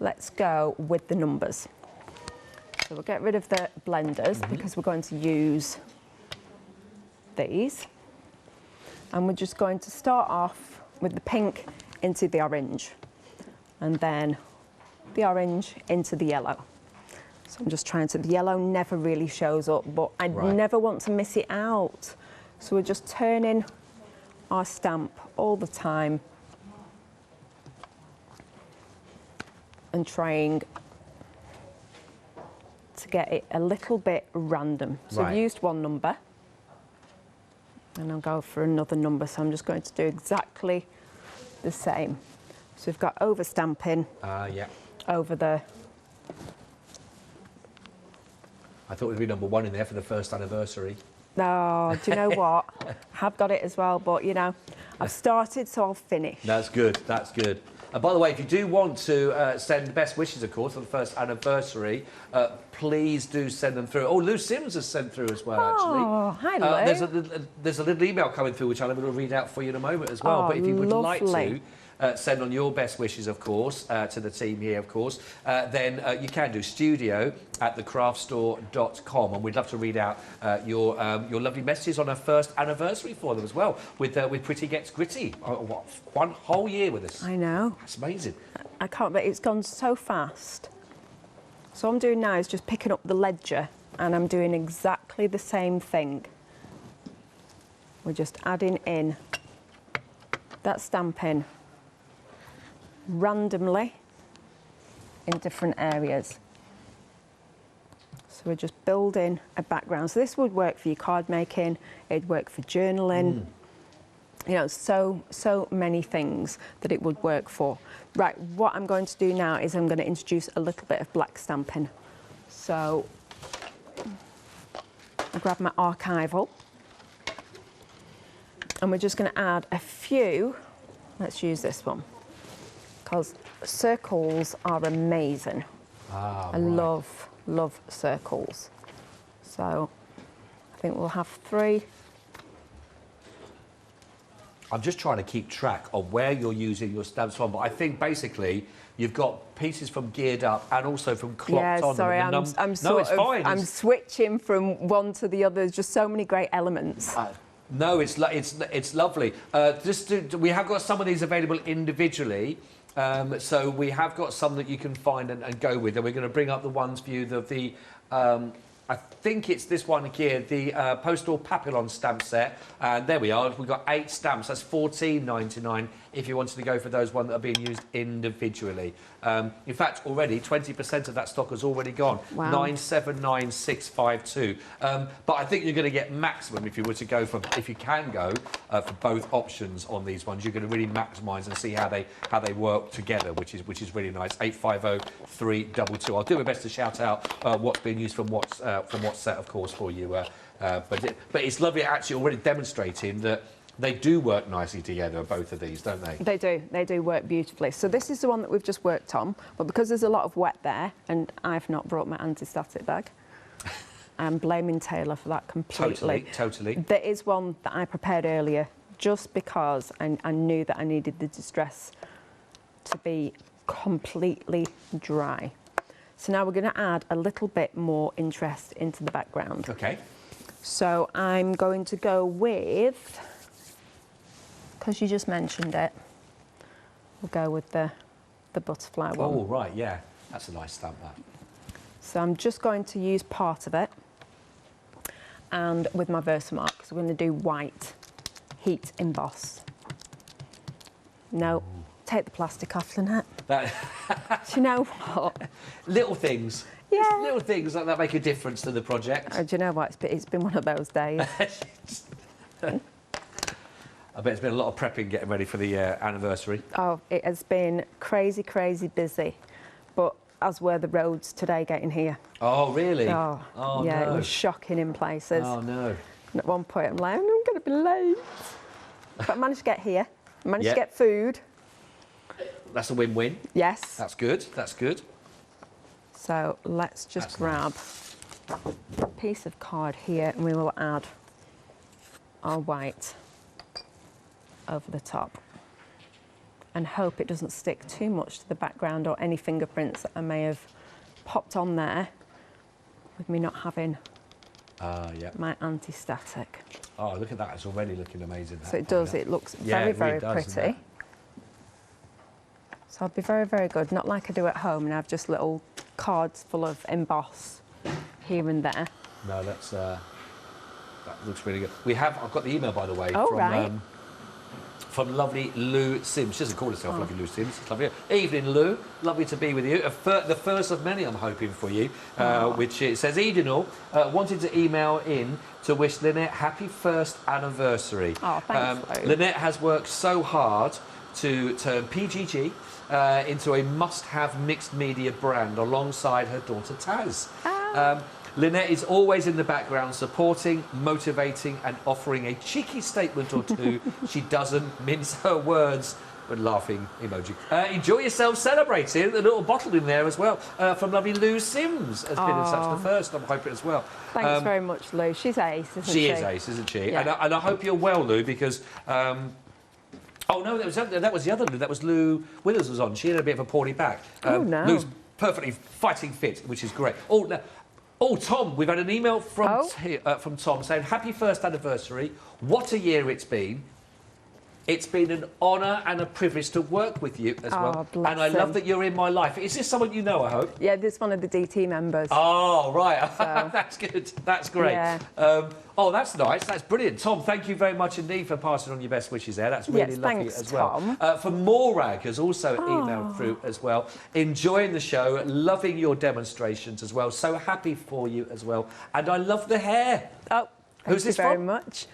Speaker 2: let's go with the numbers. So we'll get rid of the blenders because we're going to use these. And we're just going to start off with the pink into the orange, and then the orange into the yellow. So I'm just trying to, the yellow never really shows up, but I never want to miss it out. So we're just turning our stamp all the time and trying to get it a little bit random. So I've used one number, and I'll go for another number. So I'm just going to do exactly the same. So we've got over stamping over the...
Speaker 1: I thought it would be number 1 in there for the first anniversary.
Speaker 2: Oh, do you know what? I have got it as well, but you know, I've started, so I'll finish.
Speaker 1: That's good, that's good. And by the way, if you do want to send best wishes, of course, for the first anniversary, please do send them through. Oh, Lou Sims has sent through as well, actually.
Speaker 2: Oh, hi, Lou.
Speaker 1: There's a little email coming through, which I'm going to read out for you in a moment as well. But if you would like to send on your best wishes, of course, to the team here, of course, then you can do studio@thecraftstore.com, and we'd love to read out your lovely messages on our first anniversary for them as well, with Pretty Gets Gritty. What, 1 whole year with us.
Speaker 2: I know.
Speaker 1: That's amazing.
Speaker 2: I can't believe it's gone so fast. So what I'm doing now is just picking up the ledger, and I'm doing exactly the same thing. We're just adding in that stamping randomly in different areas. So we're just building a background. So this would work for your card making, it'd work for journaling. You know, so many things that it would work for. Right, what I'm going to do now is I'm going to introduce a little bit of black stamping. So I grab my archival, and we're just going to add a few. Let's use this one, because circles are amazing. I love circles. So I think we'll have 3.
Speaker 1: I'm just trying to keep track of where you're using your stamps from, but I think basically You've got pieces from Geared Up and also from Clocked On.
Speaker 2: Sorry,
Speaker 1: and
Speaker 2: I'm switching from one to the other. There's just so many great elements.
Speaker 1: No, it's lovely. We have got some of these available individually. So we have got some that you can find and go with, and we're going to bring up the ones for you. I think it's this one here, the Postal Papillon stamp set. And there we are. We've got 8 stamps. That's $14.99 if you wanted to go for those ones that are being used individually. In fact, already 20% of that stock has already gone.
Speaker 2: Wow.
Speaker 1: 979652. But I think you're going to get maximum if you were to go for, if you can go for both options on these ones. You're going to really maximise and see how they work together, which is really nice. 850322. I'll do my best to shout out what's being used from what set, of course, for you. But it's lovely actually already demonstrating that they do work nicely together, both of these, don't they?
Speaker 2: They do work beautifully. So this is the one that we've just worked on, but because there's a lot of wet there, and I've not brought my anti-static bag, I'm blaming Taylor for that completely.
Speaker 1: Totally.
Speaker 2: There is one that I prepared earlier, just because I knew that I needed the distress to be completely dry. So now we're going to add a little bit more interest into the background.
Speaker 1: Okay.
Speaker 2: So I'm going to go with, because you just mentioned it, we'll go with the butterfly one.
Speaker 1: Oh, right, yeah. That's a nice stamp, that.
Speaker 2: So I'm just going to use part of it, and with my Versamark, because we're going to do white heat emboss. No, take the plastic off, Lynette. Do you know what?
Speaker 1: Little things.
Speaker 2: Yeah.
Speaker 1: Just little things like that make a difference to the project.
Speaker 2: Do you know what? It's been one of those days.
Speaker 1: I bet it's been a lot of prepping getting ready for the anniversary.
Speaker 2: Oh, it has been crazy, crazy busy. But as were the roads today getting here.
Speaker 1: Oh, really?
Speaker 2: Oh yeah,
Speaker 1: no.
Speaker 2: It was shocking in places.
Speaker 1: Oh, no.
Speaker 2: And at one point I'm like, I'm going to be late. But I managed to get here. I managed
Speaker 1: Yeah.
Speaker 2: to get food.
Speaker 1: That's a win-win.
Speaker 2: Yes.
Speaker 1: That's good. That's good.
Speaker 2: So let's just grab a piece of card here, and we will add our white over the top, and hope it doesn't stick too much to the background or any fingerprints that I may have popped on there with me not having my anti-static.
Speaker 1: Oh, look at that. It's already looking amazing.
Speaker 2: So it does. It looks very, very pretty. So I'll be very, very good. Not like I do at home and have just little cards full of emboss here and there.
Speaker 1: No, that looks really good. I've got the email, by the way, from lovely Lou Sims. She doesn't call herself lovely Lou Sims. It's lovely. Evening, Lou. Lovely to be with you. The first of many, I'm hoping, for you, which it says, evening all. Wanted to email in to wish Lynette happy first anniversary.
Speaker 2: Oh, thanks, Lou.
Speaker 1: Lynette has worked so hard to turn PGG into a must-have mixed media brand alongside her daughter Taz. Lynette is always in the background supporting, motivating and offering a cheeky statement or two. She doesn't mince her words, but laughing emoji. Enjoy yourself celebrating. The little bottle in there as well from lovely Lou Sims has been in touch the first, I'm hoping as well.
Speaker 2: Thanks very much, Lou. She's ace, isn't she?
Speaker 1: She is ace, isn't she?
Speaker 2: Yeah.
Speaker 1: And I hope you're well, Lou, because... oh, no, that was the other Lou. That was Lou Withers was on. She had a bit of a poorly back.
Speaker 2: Oh, no.
Speaker 1: Lou's perfectly fighting fit, which is great. Oh, Tom, we've had an email from Tom saying, happy first anniversary. What a year it's been. It's been an honour and a privilege to work with you as well.
Speaker 2: Bless
Speaker 1: and I love
Speaker 2: him.
Speaker 1: that you're in my life. Is this someone you know, I hope?
Speaker 2: Yeah, this is one of the DT members.
Speaker 1: Oh, right.
Speaker 2: So,
Speaker 1: that's good. That's great.
Speaker 2: Yeah.
Speaker 1: Oh, that's nice. That's brilliant. Tom, thank you very much indeed for passing on your best wishes there. That's really lovely
Speaker 2: thanks,
Speaker 1: as well.
Speaker 2: Tom.
Speaker 1: From Morag has also emailed through as well. Enjoying the show, loving your demonstrations as well. So happy for you as well. And I love the hair.
Speaker 2: Oh,
Speaker 1: Who's this
Speaker 2: very
Speaker 1: from?
Speaker 2: much.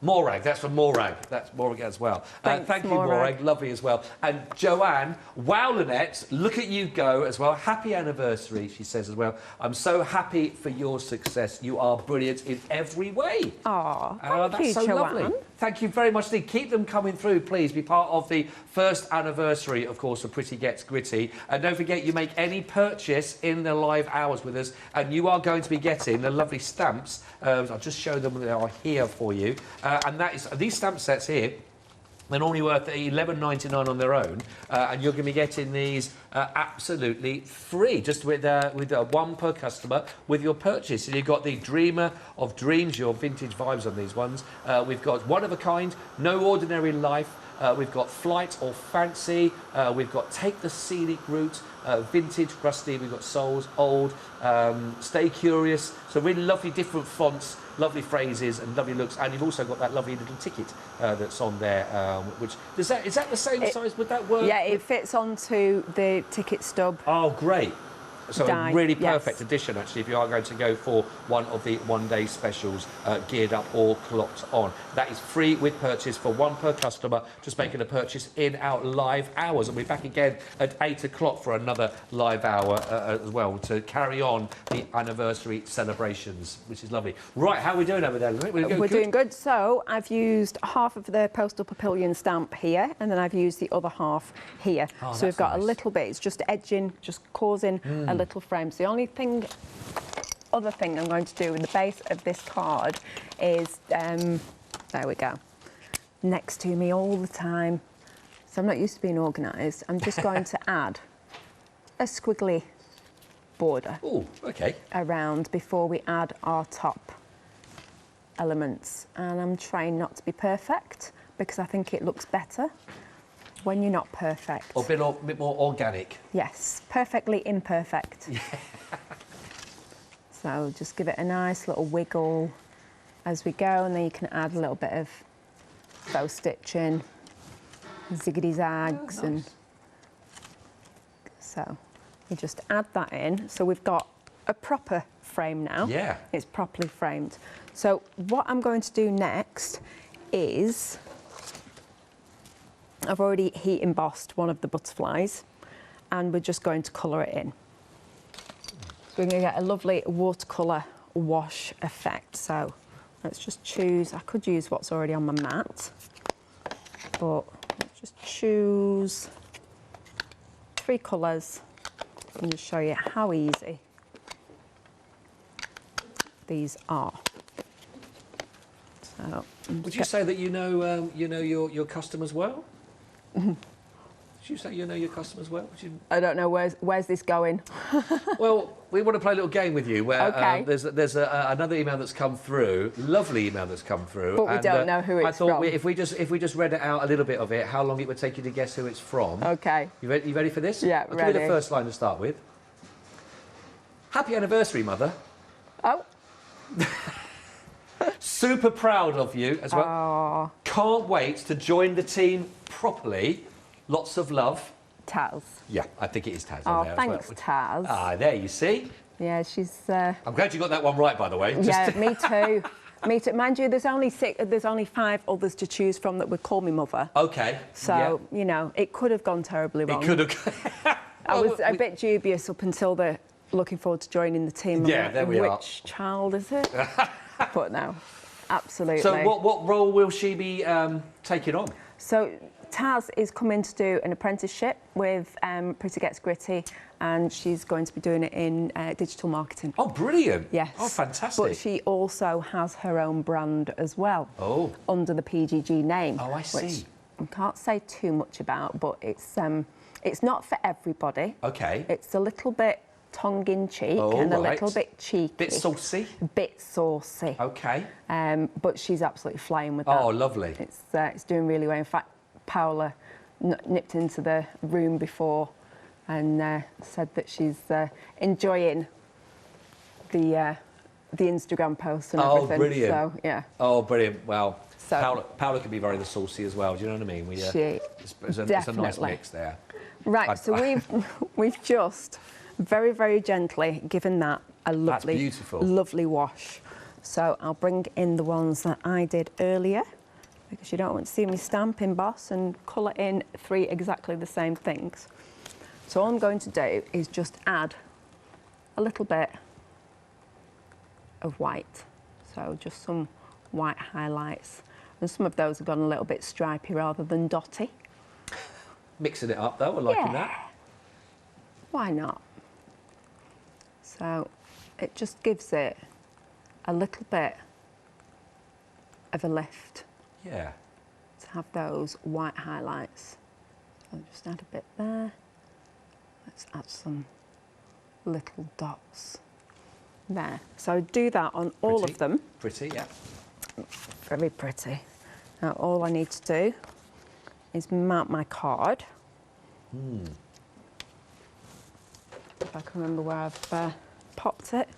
Speaker 1: Morag, that's from Morag. That's Morag as well.
Speaker 2: Thanks,
Speaker 1: thank you,
Speaker 2: Morag.
Speaker 1: Morag. Lovely as well. And Joanne, wow, Lynette, look at you go as well. Happy anniversary, she says as well. I'm so happy for your success. You are brilliant in every way.
Speaker 2: Oh,
Speaker 1: That's
Speaker 2: thank you,
Speaker 1: so
Speaker 2: Joanne.
Speaker 1: lovely. Thank you very much indeed. Keep them coming through, please. Be part of the first anniversary, of course, of Pretty Gets Gritty. And don't forget, you make any purchase in the live hours with us, and you are going to be getting the lovely stamps. I'll just show them. They are here for you. And that is these stamp sets here They're normally worth $11.99 on their own, and you're going to be getting these absolutely free, just with one per customer with your purchase. And you've got the Dreamer of Dreams, your vintage vibes on these ones. We've got One of a Kind, No Ordinary Life. We've got Flight or Fancy. We've got Take the Scenic Route. Vintage, Rusty. We've got Souls, Old, Stay Curious. So really lovely different fonts, lovely phrases and lovely looks. And you've also got that lovely little ticket that's on there. Which is that the same size? Would that work?
Speaker 2: Yeah, it fits onto the ticket stub.
Speaker 1: Oh, great. So a really perfect
Speaker 2: yes.
Speaker 1: addition, actually, if you are going to go for one of the one-day specials, geared up or clocked on. That is free with purchase for one per customer, just making a purchase in our live hours. And we'll be back again at 8 o'clock for another live hour as well, to carry on the anniversary celebrations, which is lovely. Right, how are we doing over there, Lynette?
Speaker 2: We're doing good. So I've used half of the Postal Papillon stamp here, and then I've used the other half here.
Speaker 1: Oh,
Speaker 2: so we've got
Speaker 1: nice.
Speaker 2: a little bit, it's just edging, just causing a little frame. So the only other thing I'm going to do with the base of this card is, there we go, next to me all the time. So I'm not used to being organised. I'm just going to add a squiggly border around before we add our top elements. And I'm trying not to be perfect because I think it looks better when you're not perfect.
Speaker 1: Or a bit more organic.
Speaker 2: Yes, perfectly imperfect. Yeah. So just give it a nice little wiggle as we go, and then you can add a little bit of faux stitching, ziggity zags, and so you just add that in. So we've got a proper frame now.
Speaker 1: Yeah.
Speaker 2: It's properly framed. So what I'm going to do next is, I've already heat embossed one of the butterflies, and we're just going to colour it in. So we're going to get a lovely watercolour wash effect. So let's just choose, I could use what's already on my mat, but let's just choose 3 colours and just show you how easy these are. So,
Speaker 1: would you say that you know your customers well? Would you say you know your customers well?
Speaker 2: I don't know, where's this going?
Speaker 1: Well, we want to play a little game with you where
Speaker 2: Okay.
Speaker 1: there's another email that's come through, lovely email that's come through.
Speaker 2: But we don't know who it's
Speaker 1: I thought
Speaker 2: from.
Speaker 1: if we just read it out a little bit of it, how long it would take you to guess who it's from.
Speaker 2: Okay.
Speaker 1: You ready for this?
Speaker 2: Yeah,
Speaker 1: I'll give you the
Speaker 2: ready.
Speaker 1: first line to start with. Happy anniversary, Mother.
Speaker 2: Oh.
Speaker 1: Super proud of you as well.
Speaker 2: Oh.
Speaker 1: Can't wait to join the team properly. Lots of love.
Speaker 2: Taz.
Speaker 1: Yeah, I think it is Taz
Speaker 2: Oh,
Speaker 1: on there
Speaker 2: thanks,
Speaker 1: as well.
Speaker 2: Taz.
Speaker 1: Ah, there you see.
Speaker 2: Yeah, she's.
Speaker 1: I'm glad you got that one right, by the way.
Speaker 2: Yeah, me too. Me too. Mind you, there's only 5 others to choose from that would call me mother.
Speaker 1: Okay.
Speaker 2: So, you know, it could have gone terribly wrong.
Speaker 1: It could have.
Speaker 2: I was a bit dubious up until the looking forward to joining the team.
Speaker 1: Yeah,
Speaker 2: like,
Speaker 1: there we are.
Speaker 2: Which child is it? But no, absolutely.
Speaker 1: So what role will she be taking on?
Speaker 2: So Taz is coming to do an apprenticeship with Pretty Gets Gritty, and she's going to be doing it in digital marketing.
Speaker 1: Oh, brilliant.
Speaker 2: Yes.
Speaker 1: Oh, fantastic.
Speaker 2: But she also has her own brand as well.
Speaker 1: Oh.
Speaker 2: Under the PGG name.
Speaker 1: Oh, I see.
Speaker 2: Which I can't say too much about, but it's not for everybody.
Speaker 1: Okay.
Speaker 2: It's a little bit tongue-in-cheek
Speaker 1: Oh,
Speaker 2: and a
Speaker 1: right.
Speaker 2: little bit cheeky.
Speaker 1: Bit saucy.
Speaker 2: Bit saucy.
Speaker 1: Okay.
Speaker 2: But she's absolutely flying with that.
Speaker 1: Oh, lovely.
Speaker 2: It's doing really well. In fact, Paola nipped into the room before and said that she's enjoying the Instagram posts and everything.
Speaker 1: Oh, brilliant.
Speaker 2: So, yeah.
Speaker 1: Oh, brilliant. Well,
Speaker 2: So-
Speaker 1: Paola can be very saucy as well. Do you know what I mean? It's a nice
Speaker 2: definitely.
Speaker 1: mix there.
Speaker 2: Right, so we've just very, very gently given that a lovely,
Speaker 1: beautiful.
Speaker 2: lovely wash. So I'll bring in the ones that I did earlier, because you don't want to see me stamp, emboss and colour in 3 exactly the same things. So all I'm going to do is just add a little bit of white. So just some white highlights. And some of those have gone a little bit stripy rather than dotty.
Speaker 1: Mixing it up though, we're liking that.
Speaker 2: Why not? So it just gives it a little bit of a lift.
Speaker 1: Yeah.
Speaker 2: to have those white highlights. So I'll just add a bit there. Let's add some little dots there. So do that on all of them.
Speaker 1: Pretty, yeah.
Speaker 2: Very pretty. Now all I need to do is mount my card. If I can remember where I've popped it.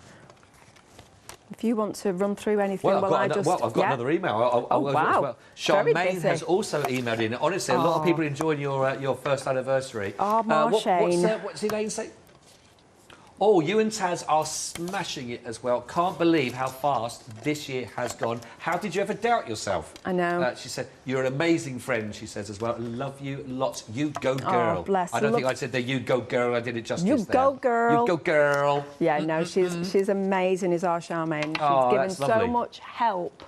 Speaker 2: If you want to run through anything,
Speaker 1: I've got another email.
Speaker 2: Oh, wow.
Speaker 1: Well. Charmaine has also emailed in. Honestly, a lot of people enjoying your first anniversary.
Speaker 2: Oh, Marshane.
Speaker 1: What's Elaine say? Oh, you and Taz are smashing it as well. Can't believe how fast this year has gone. How did you ever doubt yourself?
Speaker 2: I know.
Speaker 1: She said, you're an amazing friend, she says as well. Love you lots. You go, girl.
Speaker 2: Oh, bless.
Speaker 1: I don't think I said that you go, girl. I did it justice
Speaker 2: You
Speaker 1: there.
Speaker 2: go, girl.
Speaker 1: You go, girl.
Speaker 2: Yeah, no, she's amazing, is our Charmaine. She's given so much help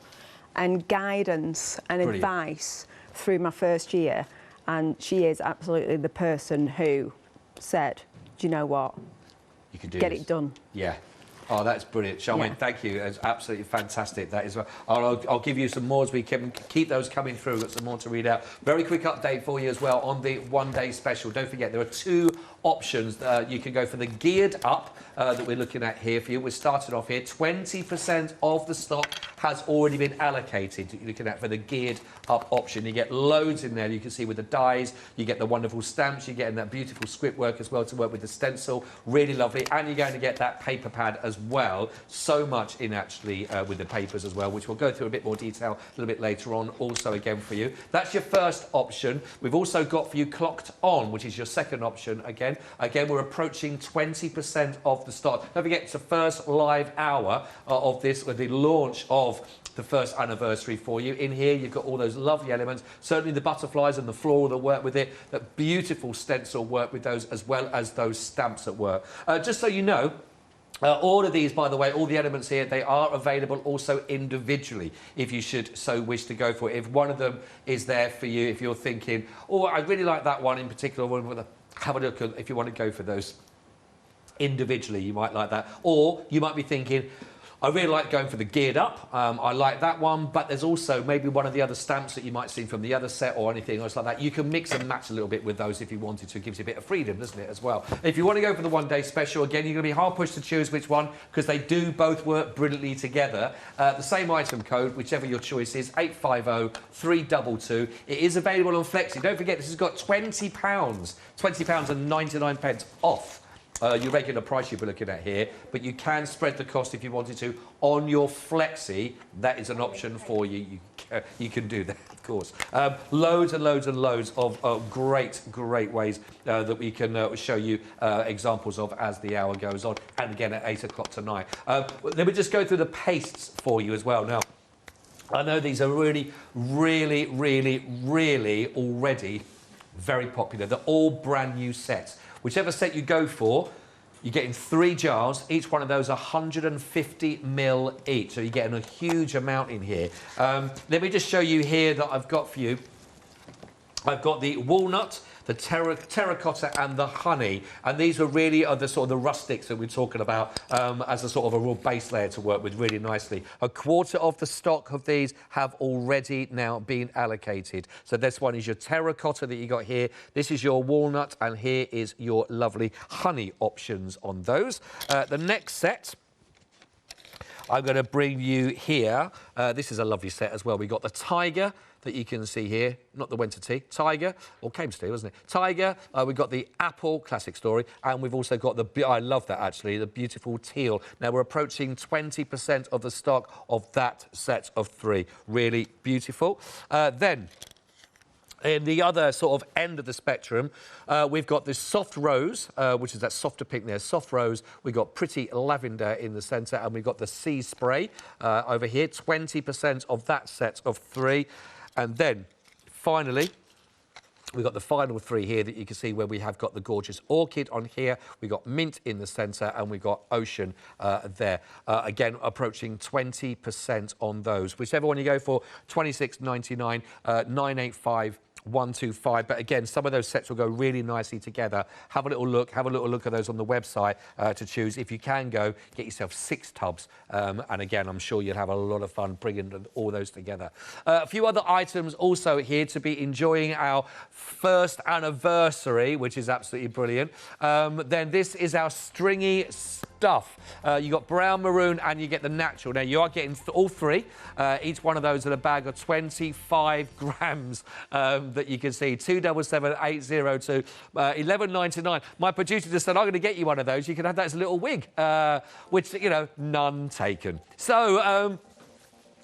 Speaker 2: and guidance and advice through my first year. And she is absolutely the person who said, do you know what?
Speaker 1: You can do
Speaker 2: Get
Speaker 1: this.
Speaker 2: it done.
Speaker 1: Yeah. Oh, that's brilliant. Charmaine, thank you. It's absolutely fantastic. That is. I'll give you some more as we keep those coming through. Got some more to read out. Very quick update for you as well on the one-day special. Don't forget, there are two options. You can go for the geared up that we're looking at here for you. We're starting off here. 20% of the stock has already been allocated. You're looking at for the geared up option. You get loads in there. You can see with the dies. You get the wonderful stamps. You're getting that beautiful script work as well to work with the stencil. Really lovely. And you're going to get that paper pad as well. So much in actually with the papers as well, which we'll go through a bit more detail a little bit later on also again for you. That's your first option. We've also got for you clocked on, which is your second option again. Again, we're approaching 20% of the stock. Don't forget, it's the first live hour of this, with the launch of the first anniversary for you. In here, you've got all those lovely elements. Certainly the butterflies and the floral that work with it. That beautiful stencil work with those, as well as those stamps at work. Just so you know, all of these, by the way, all the elements here, they are available also individually, if you should so wish to go for it. If one of them is there for you, if you're thinking, oh, I really like that one in particular, have a look at, if you want to go for those individually, you might like that. Or you might be thinking, I really like going for the geared up. I like that one, but there's also maybe one of the other stamps that you might see from the other set or anything else like that. You can mix and match a little bit with those if you wanted to. It gives you a bit of freedom, doesn't it, as well? If you want to go for the one-day special, again, you're going to be hard pushed to choose which one, because they do both work brilliantly together. The same item code, whichever your choice is, 850322. It is available on Flexi. Don't forget, this has got £20, £20 and 99 pence off your regular price you'll be looking at here, but you can spread the cost if you wanted to on your Flexi. That is an option for you. You can do that, of course. Loads and loads and loads of great ways that we can show you examples of as the hour goes on, and again at 8 o'clock tonight. Let me just go through the pastes for you as well. Now, I know these are really already very popular. They're all brand new sets. Whichever set you go for, you're getting 3 jars. Each one of those 150 ml each. So you're getting a huge amount in here. Let me just show you here that I've got for you. I've got the walnut, the terracotta and the honey. And these are really the sort of the rustics that we're talking about as a sort of a real base layer to work with really nicely. A quarter of the stock of these have already now been allocated. So this one is your terracotta that you got here. This is your walnut, and here is your lovely honey options on those. The next set I'm going to bring you here. This is a lovely set as well. We've got the tiger that you can see here, not the winter tea, tiger, or Cames tea, wasn't it? Tiger, we've got the apple, classic story, and we've also got the, I love that actually, the beautiful teal. Now we're approaching 20% of the stock of that set of 3. Really beautiful. Then, in the other sort of end of the spectrum, we've got this soft rose, which is that softer pink there, soft rose. We've got pretty lavender in the centre, and we've got the sea spray over here, 20% of that set of 3. And then, finally, we've got the final 3 here that you can see where we have got the gorgeous orchid on here. We've got mint in the centre, and we've got ocean there. Again, approaching 20% on those. Whichever one you go for, £26.99, £9.85 125. But again, some of those sets will go really nicely together. Have a little look at those on the website to choose. If you can go, get yourself 6 tubs. And again, I'm sure you'll have a lot of fun bringing all those together. A few other items also here to be enjoying our first anniversary, which is absolutely brilliant. Then this is our stringy stuff. You got brown, maroon, and you get the natural. Now, you are getting all 3. Each one of those in a bag of 25 grams that you can see. 277802, 11.99. My producer just said, I'm going to get you one of those. You can have that as a little wig, which, you know, none taken. So,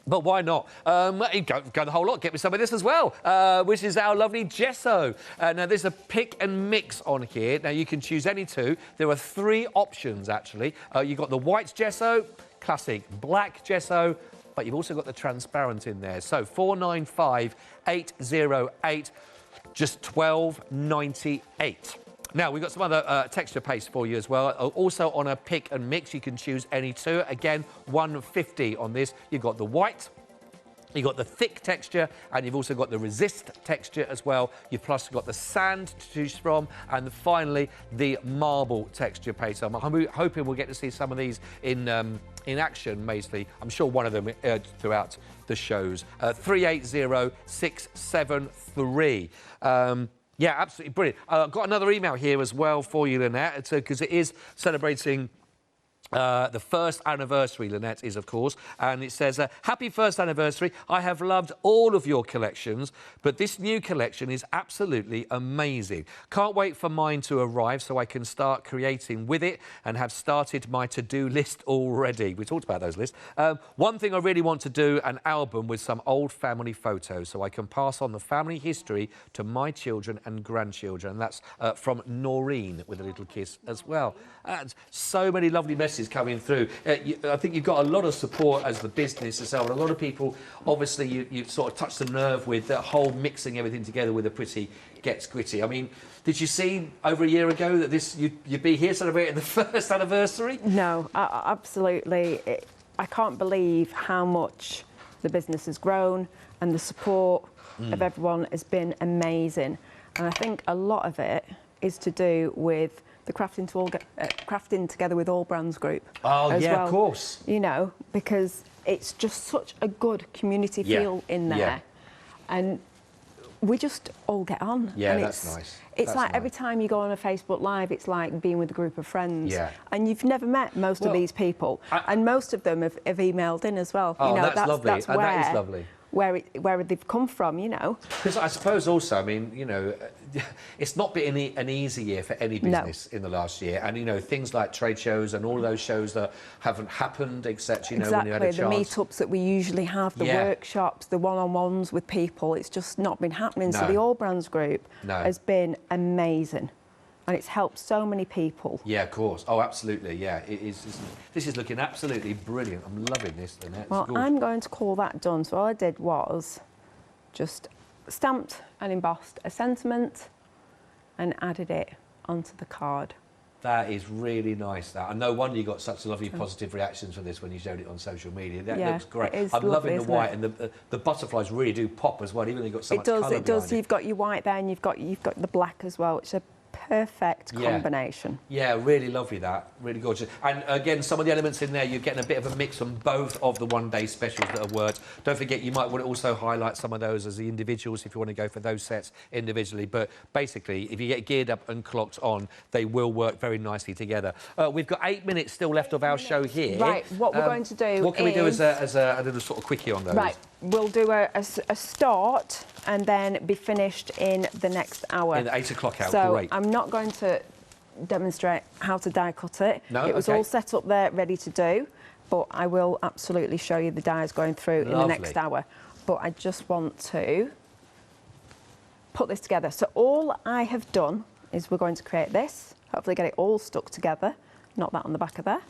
Speaker 1: but why not? Go the whole lot. Get me some of this as well, which is our lovely gesso. Now, there's a pick and mix on here. Now, you can choose any 2. There are 3 options, actually. You've got the white gesso, classic black gesso, but you've also got the transparent in there. So 495,808, just $12.98. Now, we've got some other texture paste for you as well. Also on a pick and mix, you can choose any 2. Again, $1.50 on this. You've got the white, you've got the thick texture, and you've also got the resist texture as well. You've plus got the sand to choose from, and finally, the marble texture paste. I'm hoping we'll get to see some of these in action, Maisley. I'm sure one of them throughout the shows. 380673. Yeah, absolutely brilliant. I've got another email here as well for you, Lynette, because it is celebrating the first anniversary, Lynette is, of course, and it says, happy first anniversary. I have loved all of your collections, but this new collection is absolutely amazing. Can't wait for mine to arrive so I can start creating with it, and have started my to-do list already. We talked about those lists. One thing I really want to do, an album with some old family photos so I can pass on the family history to my children and grandchildren. And that's from Noreen with a little kiss as well. And so many lovely messages coming through. I think you've got a lot of support as the business as well. And a lot of people, obviously, you sort of touched the nerve with the whole mixing everything together with a pretty gets gritty. I mean, did you see over a year ago that you'd be here celebrating the first anniversary?
Speaker 2: No, absolutely. I can't believe how much the business has grown, and the support of everyone has been amazing. And I think a lot of it is to do with the crafting together with All Brands Group.
Speaker 1: Oh,
Speaker 2: as
Speaker 1: yeah,
Speaker 2: well.
Speaker 1: Of course.
Speaker 2: You know, because it's just such a good community feel in there.
Speaker 1: Yeah.
Speaker 2: And we just all get on.
Speaker 1: Yeah,
Speaker 2: and
Speaker 1: that's nice.
Speaker 2: It's
Speaker 1: That's
Speaker 2: like
Speaker 1: nice.
Speaker 2: every time you go on a Facebook Live, it's like being with a group of friends.
Speaker 1: Yeah.
Speaker 2: And you've never met most of these people. And most of them have emailed in as well.
Speaker 1: Oh,
Speaker 2: you know,
Speaker 1: that's lovely.
Speaker 2: That's
Speaker 1: And that is lovely.
Speaker 2: Where they've come from, you know.
Speaker 1: Because I suppose also, I mean, you know, it's not been an easy year for any business in the last year. And, you know, things like trade shows and all of those shows that haven't happened, except, you know, when you had a chance.
Speaker 2: The meetups that we usually have, the workshops, the one-on-ones with people, it's just not been happening. So the All Brands Group has been amazing. And it's helped so many people.
Speaker 1: Yeah, of course. Oh, absolutely. Yeah, it is. This is looking absolutely brilliant. I'm loving this, Lynette.
Speaker 2: Well, I'm going to call that done. So all I did was just stamped and embossed a sentiment and added it onto the card.
Speaker 1: That is really nice. That, and no wonder you got such lovely positive reactions for this when you showed it on social media. That looks great. I'm loving the white, and the butterflies really do pop as well. Even though you've got so much colour behind it.
Speaker 2: It does. So you've got your white there, and you've got the black as well. It's a perfect combination.
Speaker 1: Yeah, really lovely that. Really gorgeous. And again, some of the elements in there, you're getting a bit of a mix from both of the one-day specials that have worked. Don't forget, you might want to also highlight some of those as the individuals if you want to go for those sets individually. But basically, if you get geared up and clocked on, they will work very nicely together. We've got 8 minutes still left of our show here.
Speaker 2: Right, what we're going to do
Speaker 1: What can we do as a little sort of quickie on those?
Speaker 2: Right, we'll do a start and then be finished in the next hour.
Speaker 1: In the 8 o'clock hour,
Speaker 2: so
Speaker 1: great.
Speaker 2: I'm not going to demonstrate how to die cut it.
Speaker 1: No,
Speaker 2: it was all set up there, ready to do, but I will absolutely show you the dies going through in the next hour. But I just want to put this together. So all I have done is we're going to create this, hopefully get it all stuck together, not that on the back of there.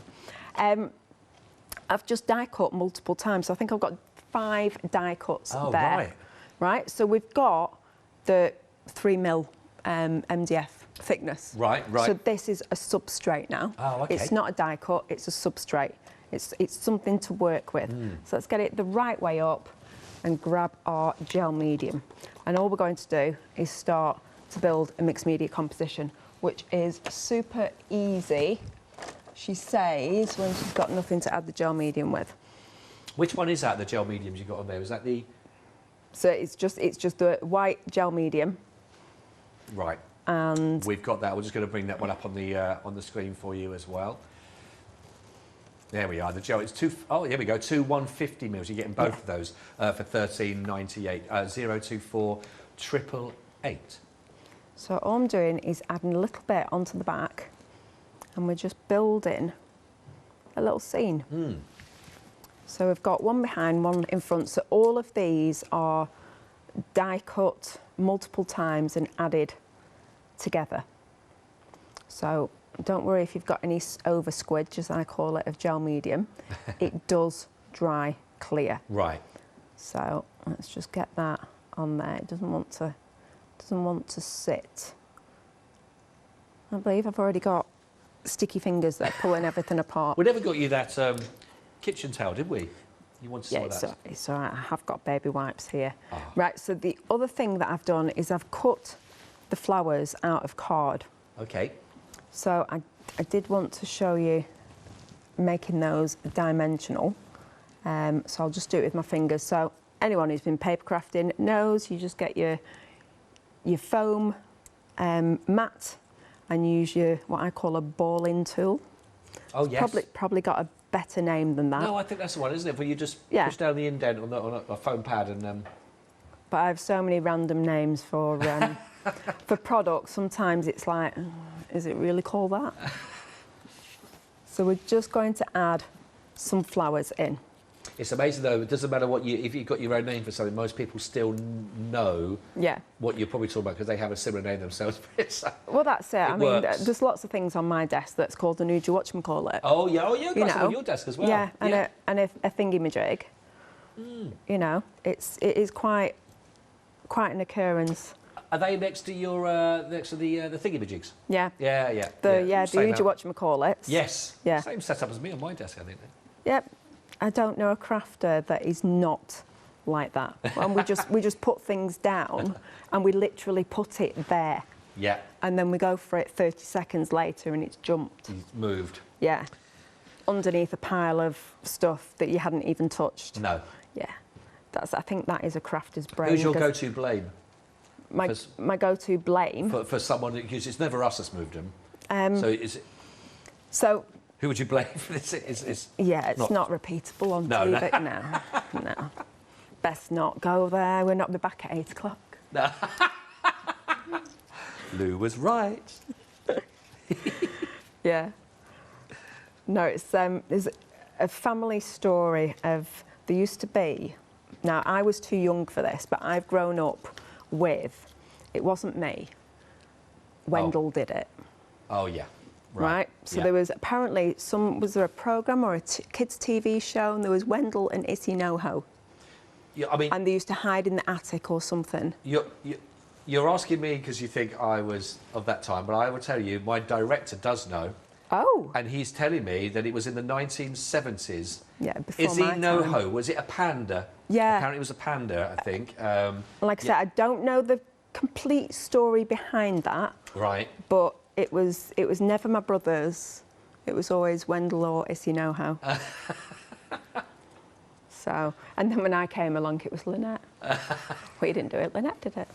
Speaker 2: I've just die cut multiple times, so I think I've got 5 die cuts there.
Speaker 1: Right.
Speaker 2: Right, so we've got the 3mm MDF thickness.
Speaker 1: Right.
Speaker 2: So this is a substrate now.
Speaker 1: Oh, okay.
Speaker 2: It's not a die cut, it's a substrate. It's something to work with. So let's get it the right way up. and grab our gel medium. And all we're going to do is start to build a mixed media composition, which is super easy, she says, when she's got nothing to add the gel medium with.
Speaker 1: Which one is that, the gel mediums you got on there? Is that the...
Speaker 2: So it's just the white gel medium.
Speaker 1: Right.
Speaker 2: And
Speaker 1: we've got that. We're just going to bring that one up on the screen for you as well. There we are. The gel. It's two. Oh, here we go. Two 150 mils. You're getting both of those for $13.98. 024 888.
Speaker 2: So all I'm doing is adding a little bit onto the back, and we're just building a little scene. So we've got one behind, one in front. So all of these are die cut multiple times and added together. So don't worry if you've got any over squidge, as I call it, of gel medium. It does dry clear.
Speaker 1: Right.
Speaker 2: So let's just get that on there. It doesn't want to sit. I believe I've already got sticky fingers that are pulling everything apart.
Speaker 1: We never got you that kitchen towel, did we? You wanted some of that?
Speaker 2: Yeah, it's all right. I have got baby wipes here.
Speaker 1: Oh.
Speaker 2: Right, so the other thing that I've done is I've cut the flowers out of card.
Speaker 1: Okay.
Speaker 2: So I did want to show you making those dimensional. So I'll just do it with my fingers. So anyone who's been paper crafting knows you just get your foam mat and use your, what I call a balling tool.
Speaker 1: Oh, yes.
Speaker 2: Probably got a better name than that.
Speaker 1: No, I think that's the one, isn't it? Where you just push down the indent on a foam pad and...
Speaker 2: But I have so many random names for for products. Sometimes it's like, is it really called that? So we're just going to add some flowers in.
Speaker 1: It's amazing though, it doesn't matter what if you've got your own name for something, most people still know what you're probably talking about because they have a similar name themselves.
Speaker 2: Well, that's it. I mean,
Speaker 1: works.
Speaker 2: there's lots of things on my desk that's called a Nuja whatchamacallit.
Speaker 1: Oh yeah, that's on your desk as well.
Speaker 2: Yeah, and a thingy-majig. You know, it is quite an occurrence.
Speaker 1: Are they next to your the thingy-majigs?
Speaker 2: Yeah.
Speaker 1: Yeah.
Speaker 2: The Nuja whatchamacallits.
Speaker 1: Yes.
Speaker 2: Yeah.
Speaker 1: Same setup as me on my desk, I think.
Speaker 2: Yep. I don't know a crafter that is not like that. And we just put things down and we literally put it there.
Speaker 1: Yeah.
Speaker 2: And then we go for it 30 seconds later and it's jumped.
Speaker 1: It's moved.
Speaker 2: Yeah. Underneath a pile of stuff that you hadn't even touched.
Speaker 1: No.
Speaker 2: Yeah. I think that is a crafter's brain.
Speaker 1: Who's your go-to blame?
Speaker 2: My go-to blame?
Speaker 1: For someone, because it's never us that's moved them.
Speaker 2: So
Speaker 1: who would you blame for this? It's
Speaker 2: not repeatable on TV. No. Best not go there. We'll not be back at 8 o'clock.
Speaker 1: No. Lou was right.
Speaker 2: Yeah. No, it's there's a family story of there used to be. Now I was too young for this, but I've grown up with. It wasn't me. Wendell did it.
Speaker 1: Oh yeah.
Speaker 2: Right. So there was apparently was there a program or a kids TV show, and there was Wendell and Issy NoHo.
Speaker 1: Yeah, I mean.
Speaker 2: And they used to hide in the attic or something.
Speaker 1: You're asking me because you think I was of that time, but I will tell you, my director does know.
Speaker 2: Oh.
Speaker 1: And he's telling me that it was in the 1970s.
Speaker 2: Yeah, before
Speaker 1: Issy
Speaker 2: my time.
Speaker 1: NoHo, was it a panda?
Speaker 2: Yeah.
Speaker 1: Apparently it was a panda, I think.
Speaker 2: Like I said, I don't know the complete story behind that.
Speaker 1: Right.
Speaker 2: But it was never my brothers. It was always Wendell or Issy NoHo. So, and then when I came along, it was Lynette. We didn't do it. Lynette did it.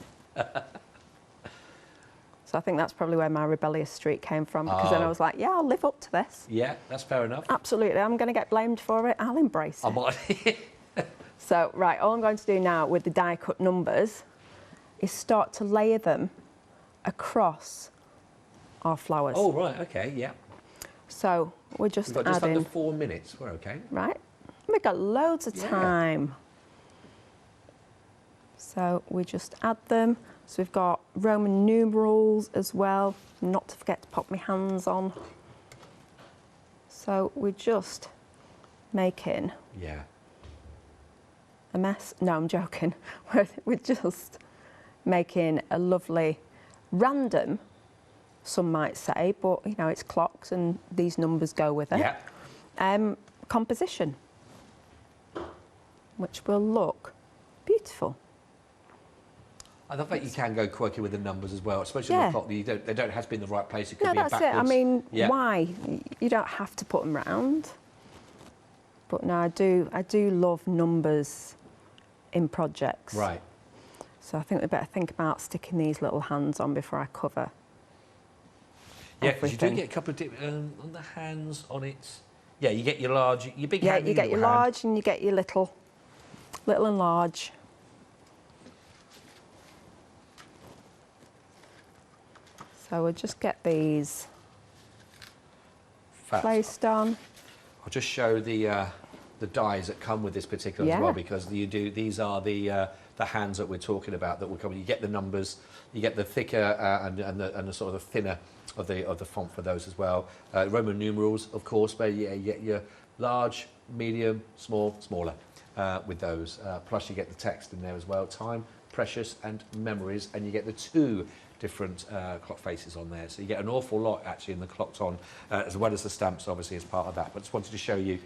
Speaker 2: So I think that's probably where my rebellious streak came from, because then I was like, yeah, I'll live up to this.
Speaker 1: Yeah, that's fair enough.
Speaker 2: Absolutely. I'm going to get blamed for it. I'll embrace it.
Speaker 1: I might.
Speaker 2: So, right, all I'm going to do now with the die cut numbers is start to layer them across our flowers.
Speaker 1: Oh, right, okay, yeah.
Speaker 2: So we're just
Speaker 1: We've got just under 4 minutes. We're okay.
Speaker 2: Right. We've got loads of time. So we just add them. So we've got Roman numerals as well, not to forget to pop my hands on. So we're just making a mess. No, I'm joking. We're just making a lovely random, some might say, but you know, it's clocks and these numbers go with it.
Speaker 1: Yeah.
Speaker 2: Composition, which will look Beautiful.
Speaker 1: I love that you can go quirky with the numbers as well, especially on the clock. They don't have to be in the right place. It could
Speaker 2: No,
Speaker 1: be
Speaker 2: that's it.
Speaker 1: backwards.
Speaker 2: I mean,
Speaker 1: Yeah.
Speaker 2: why? You don't have to put them round. But no, I do love numbers in projects.
Speaker 1: Right.
Speaker 2: So I think we better think about sticking these little hands on before I cover.
Speaker 1: Yeah, because you do
Speaker 2: everything.
Speaker 1: get a couple of on the hands on it. Yeah, you get your large, your big
Speaker 2: Yeah,
Speaker 1: hand.
Speaker 2: you get your
Speaker 1: little hand.
Speaker 2: large and you get your little and large. So we'll just get these
Speaker 1: Fab.
Speaker 2: placed on.
Speaker 1: I'll just show the dies that come with this particular as well, because these are the hands that we're talking about that will come. You get the numbers, you get the thicker and the sort of the thinner of the font for those as well. Roman numerals, of course, but yeah, you get your large, medium, small, smaller with those. Plus you get the text in there as well. Time, precious, and memories, and you get the two different clock faces on there. So you get an awful lot actually in the clocked on, as well as the stamps obviously as part of that. But just wanted to show you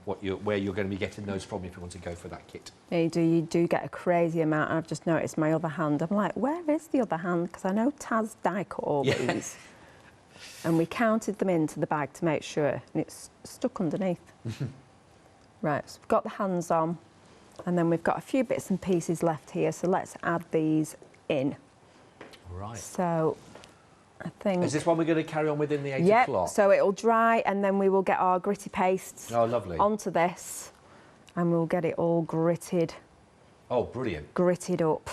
Speaker 1: where you're going to be getting those from if you want to go for that kit.
Speaker 2: Yeah, you do get a crazy amount. I've just noticed my other hand. I'm like, where is the other hand? Because I know Taz die cut all these. And we counted them into the bag to make sure, and it's stuck underneath. Right, so we've got the hands on, and then we've got a few bits and pieces left here, so let's add these in.
Speaker 1: Right.
Speaker 2: So I think...
Speaker 1: Is this one we're going to carry on with in the 8
Speaker 2: yep,
Speaker 1: o'clock?
Speaker 2: so it'll dry, and then we will get our gritty pastes onto this, and we'll get it all gritted.
Speaker 1: Oh, brilliant.
Speaker 2: Gritted up.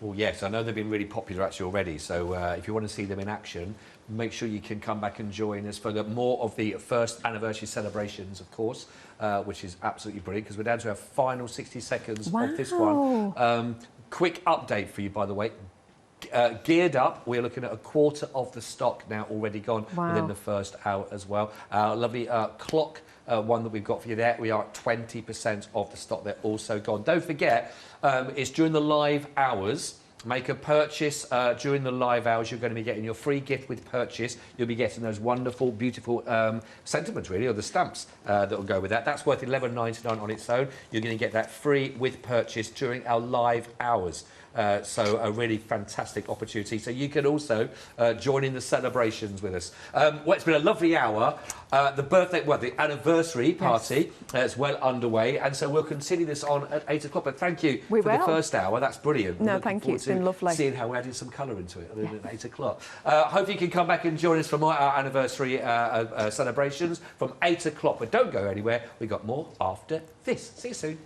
Speaker 1: Well, yes, I know they've been really popular actually already, so if you want to see them in action, make sure you can come back and join us for more of the first anniversary celebrations, of course, which is absolutely brilliant, because we're down to our final 60 seconds of this one. Quick update for you, by the way. Geared up, we're looking at a quarter of the stock now already gone within the first hour as well. Lovely clock one that we've got for you there. We are at 20% of the stock there also gone. Don't forget, it's during the live hours. Make a purchase during the live hours. You're going to be getting your free gift with purchase. You'll be getting those wonderful, beautiful sentiments, really, or the stamps that will go with that. That's worth £11.99 on its own. You're going to get that free with purchase during our live hours. So a really fantastic opportunity. So you can also join in the celebrations with us. Well, it's been a lovely hour. The anniversary party is well underway, and so we'll continue this on at 8 o'clock. But thank you for the first hour. That's brilliant.
Speaker 2: No, thank you. It's been lovely.
Speaker 1: Seeing how we added some colour into it at 8 o'clock. Hope you can come back and join us for more our anniversary celebrations from 8 o'clock. But don't go anywhere. We've got more after this. See you soon.